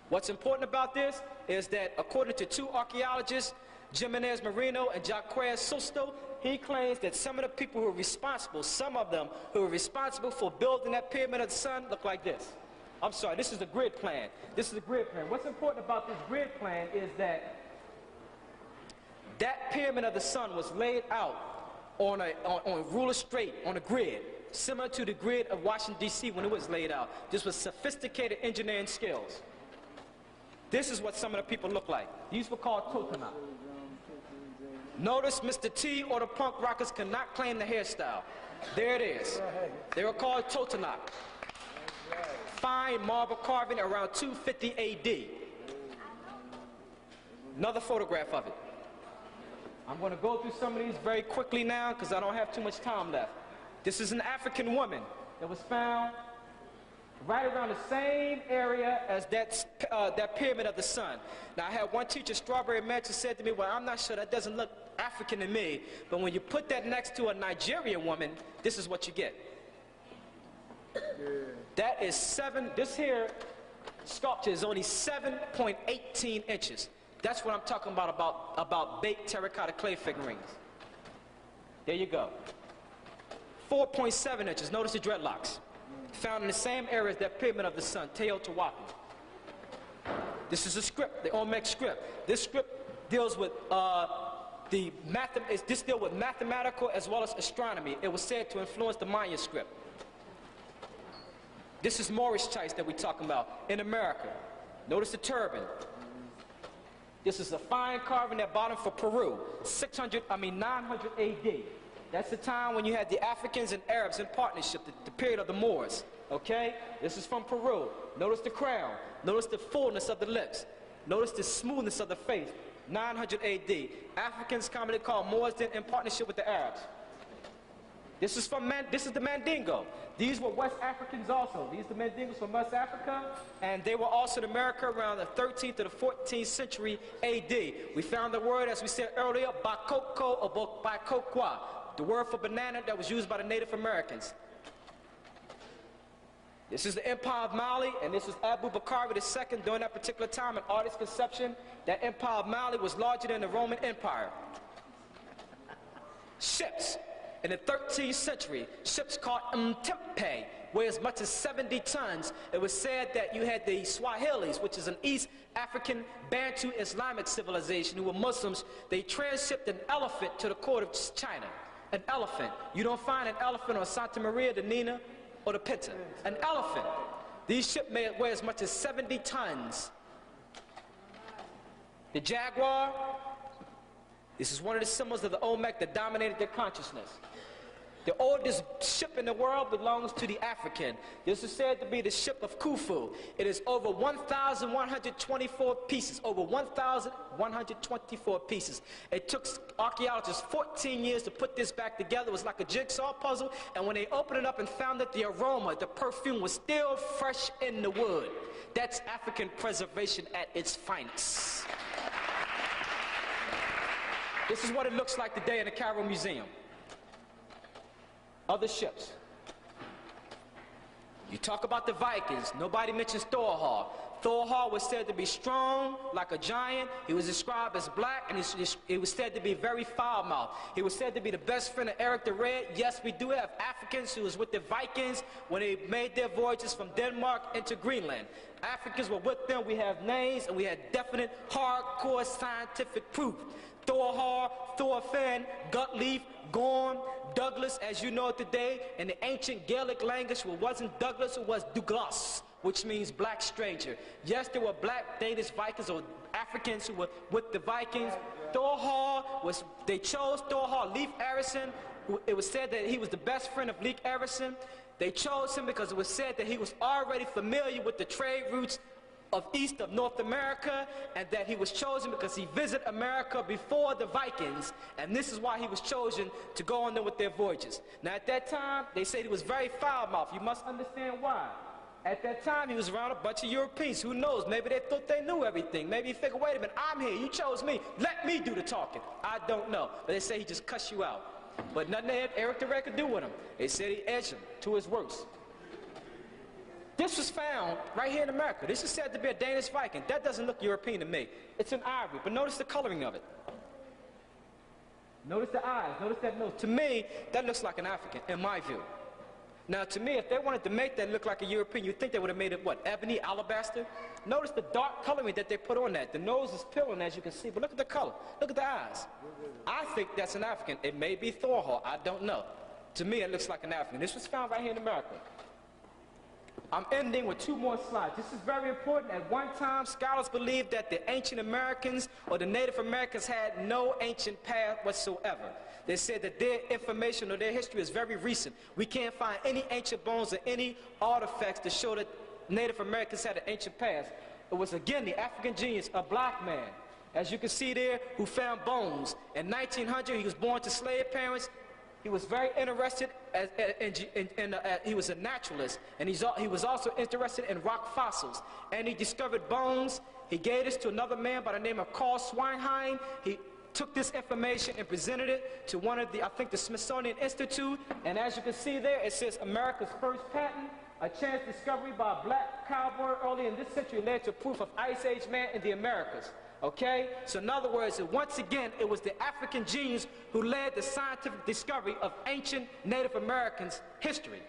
What's important about this is that according to two archaeologists, Jimenez Marino and Jacques Sosto, he claims that some of the people who are responsible, some of them who are responsible for building that Pyramid of the Sun look like this. I'm sorry, this is the grid plan. This is the grid plan. What's important about this grid plan is that that Pyramid of the Sun was laid out on ruler straight, on a grid, similar to the grid of Washington, D.C. when it was laid out. This was sophisticated engineering skills. This is what some of the people look like. These were called Totonac. Notice Mr. T or the punk rockers cannot claim the hairstyle. There it is. They were called Totonac. Fine marble carving around 250 AD. Another photograph of it. I'm going to go through some of these very quickly now because I don't have too much time left. This is an African woman that was found right around the same area as that pyramid of the sun. Now, I had one teacher, Strawberry Mansion, said to me, well, I'm not sure, that doesn't look African to me, but when you put that next to a Nigerian woman, this is what you get. Yeah. That is this here sculpture is only 7.18 inches. That's what I'm talking about baked terracotta clay figurines. There you go. 4.7 inches. Notice the dreadlocks. Found in the same area as that pyramid of the sun, Teotihuacan. This is a script, the Olmec script. This script deals with this deals with mathematical as well as astronomy. It was said to influence the Maya script. This is Moorish chites that we're talking about in America. Notice the turban. This is a fine carving at bottom for Peru, 900 AD. That's the time when you had the Africans and Arabs in partnership, the period of the Moors, okay? This is from Peru. Notice the crown. Notice the fullness of the lips. Notice the smoothness of the face, 900 AD. Africans commonly called Moors then in partnership with the Arabs. This is the Mandingo. These were West Africans also. These are the Mandingos from West Africa, and they were also in America around the 13th to the 14th century AD. We found the word, as we said earlier, bakoko or bakokwa, the word for banana that was used by the Native Americans. This is the Empire of Mali, and this is Abu Bakr II during that particular time, an artist's conception. That Empire of Mali was larger than the Roman Empire. Ships. In the 13th century, ships called Mtempe weigh as much as 70 tons. It was said that you had the Swahilis, which is an East African Bantu Islamic civilization who were Muslims. They transshipped an elephant to the court of China. An elephant. You don't find an elephant on Santa Maria, the Nina, or the Pinta. An elephant. These ships may weigh as much as 70 tons. The jaguar. This is one of the symbols of the Olmec that dominated their consciousness. The oldest ship in the world belongs to the African. This is said to be the ship of Khufu. It is over 1,124 pieces. Over 1,124 pieces. It took archaeologists 14 years to put this back together. It was like a jigsaw puzzle. And when they opened it up and found that the aroma, the perfume was still fresh in the wood. That's African preservation at its finest. This is what it looks like today in the Cairo Museum. Other ships. You talk about the Vikings, nobody mentions Thorhall. Thorhall was said to be strong like a giant. He was described as black, and he was said to be very foul-mouthed. He was said to be the best friend of Eric the Red. Yes, we do have Africans who was with the Vikings when they made their voyages from Denmark into Greenland. Africans were with them. We have names, and we had definite, hardcore scientific proof. Thorhall, Thorfinn, Gutleaf, Gorm, Douglas, as you know it today. In the ancient Gaelic language, it wasn't Douglas, it was Douglas, which means black stranger. Yes, there were black Danish Vikings or Africans who were with the Vikings. They chose Thorhall. Leif Erikson, it was said that he was the best friend of Leif Erikson. They chose him because it was said that he was already familiar with the trade routes of east of North America, and that he was chosen because he visited America before the Vikings, and this is why he was chosen to go on there with their voyages. Now at that time, they said he was very foul-mouthed. You must understand why. At that time, he was around a bunch of Europeans. Who knows? Maybe they thought they knew everything. Maybe he figured, wait a minute, I'm here, you chose me. Let me do the talking. I don't know. But they say he just cussed you out. But nothing that Eric the Red could do with him. They said he edged him to his worst. This was found right here in America. This is said to be a Danish Viking. That doesn't look European to me. It's an ivory, but notice the coloring of it. Notice the eyes, notice that nose. To me, that looks like an African, in my view. Now, to me, if they wanted to make that look like a European, you'd think they would have made it, what, ebony, alabaster? Notice the dark coloring that they put on that. The nose is peeling, as you can see, but look at the color. Look at the eyes. I think that's an African. It may be Thorhall. I don't know. To me, it looks like an African. This was found right here in America. I'm ending with two more slides. This is very important. At one time, scholars believed that the ancient Americans or the Native Americans had no ancient past whatsoever. They said that their information or their history is very recent. We can't find any ancient bones or any artifacts to show that Native Americans had an ancient past. It was, again, the African genius, a black man, as you can see there, who found bones. In 1900, he was born to slave parents. He was very interested, he was a naturalist, and he was also interested in rock fossils. And he discovered bones. He gave this to another man by the name of Carl Swinheim. He took this information and presented it to one of the, I think, the Smithsonian Institute. And as you can see there, it says America's first patent, a chance discovery by a black cowboy early in this century led to proof of Ice Age man in the Americas. Okay? So in other words, once again, it was the African genius who led the scientific discovery of ancient Native Americans' history.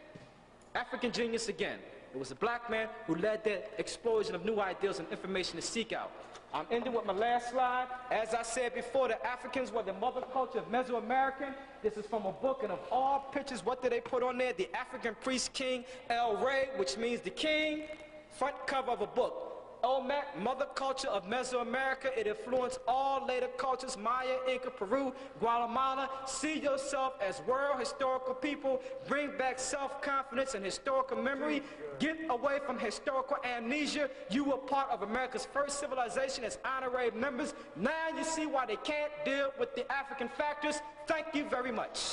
African genius again. It was a black man who led that explosion of new ideas and information to seek out. I'm ending with my last slide. As I said before, the Africans were the mother culture of Mesoamerican. This is from a book, and of all pictures, what did they put on there? The African priest king El Rey, which means the king. Front cover of a book. Olmec, mother culture of Mesoamerica. It influenced all later cultures, Maya, Inca, Peru, Guatemala. See yourself as world historical people. Bring back self-confidence and historical memory. Get away from historical amnesia. You were part of America's first civilization as honorary members. Now you see why they can't deal with the African factors. Thank you very much.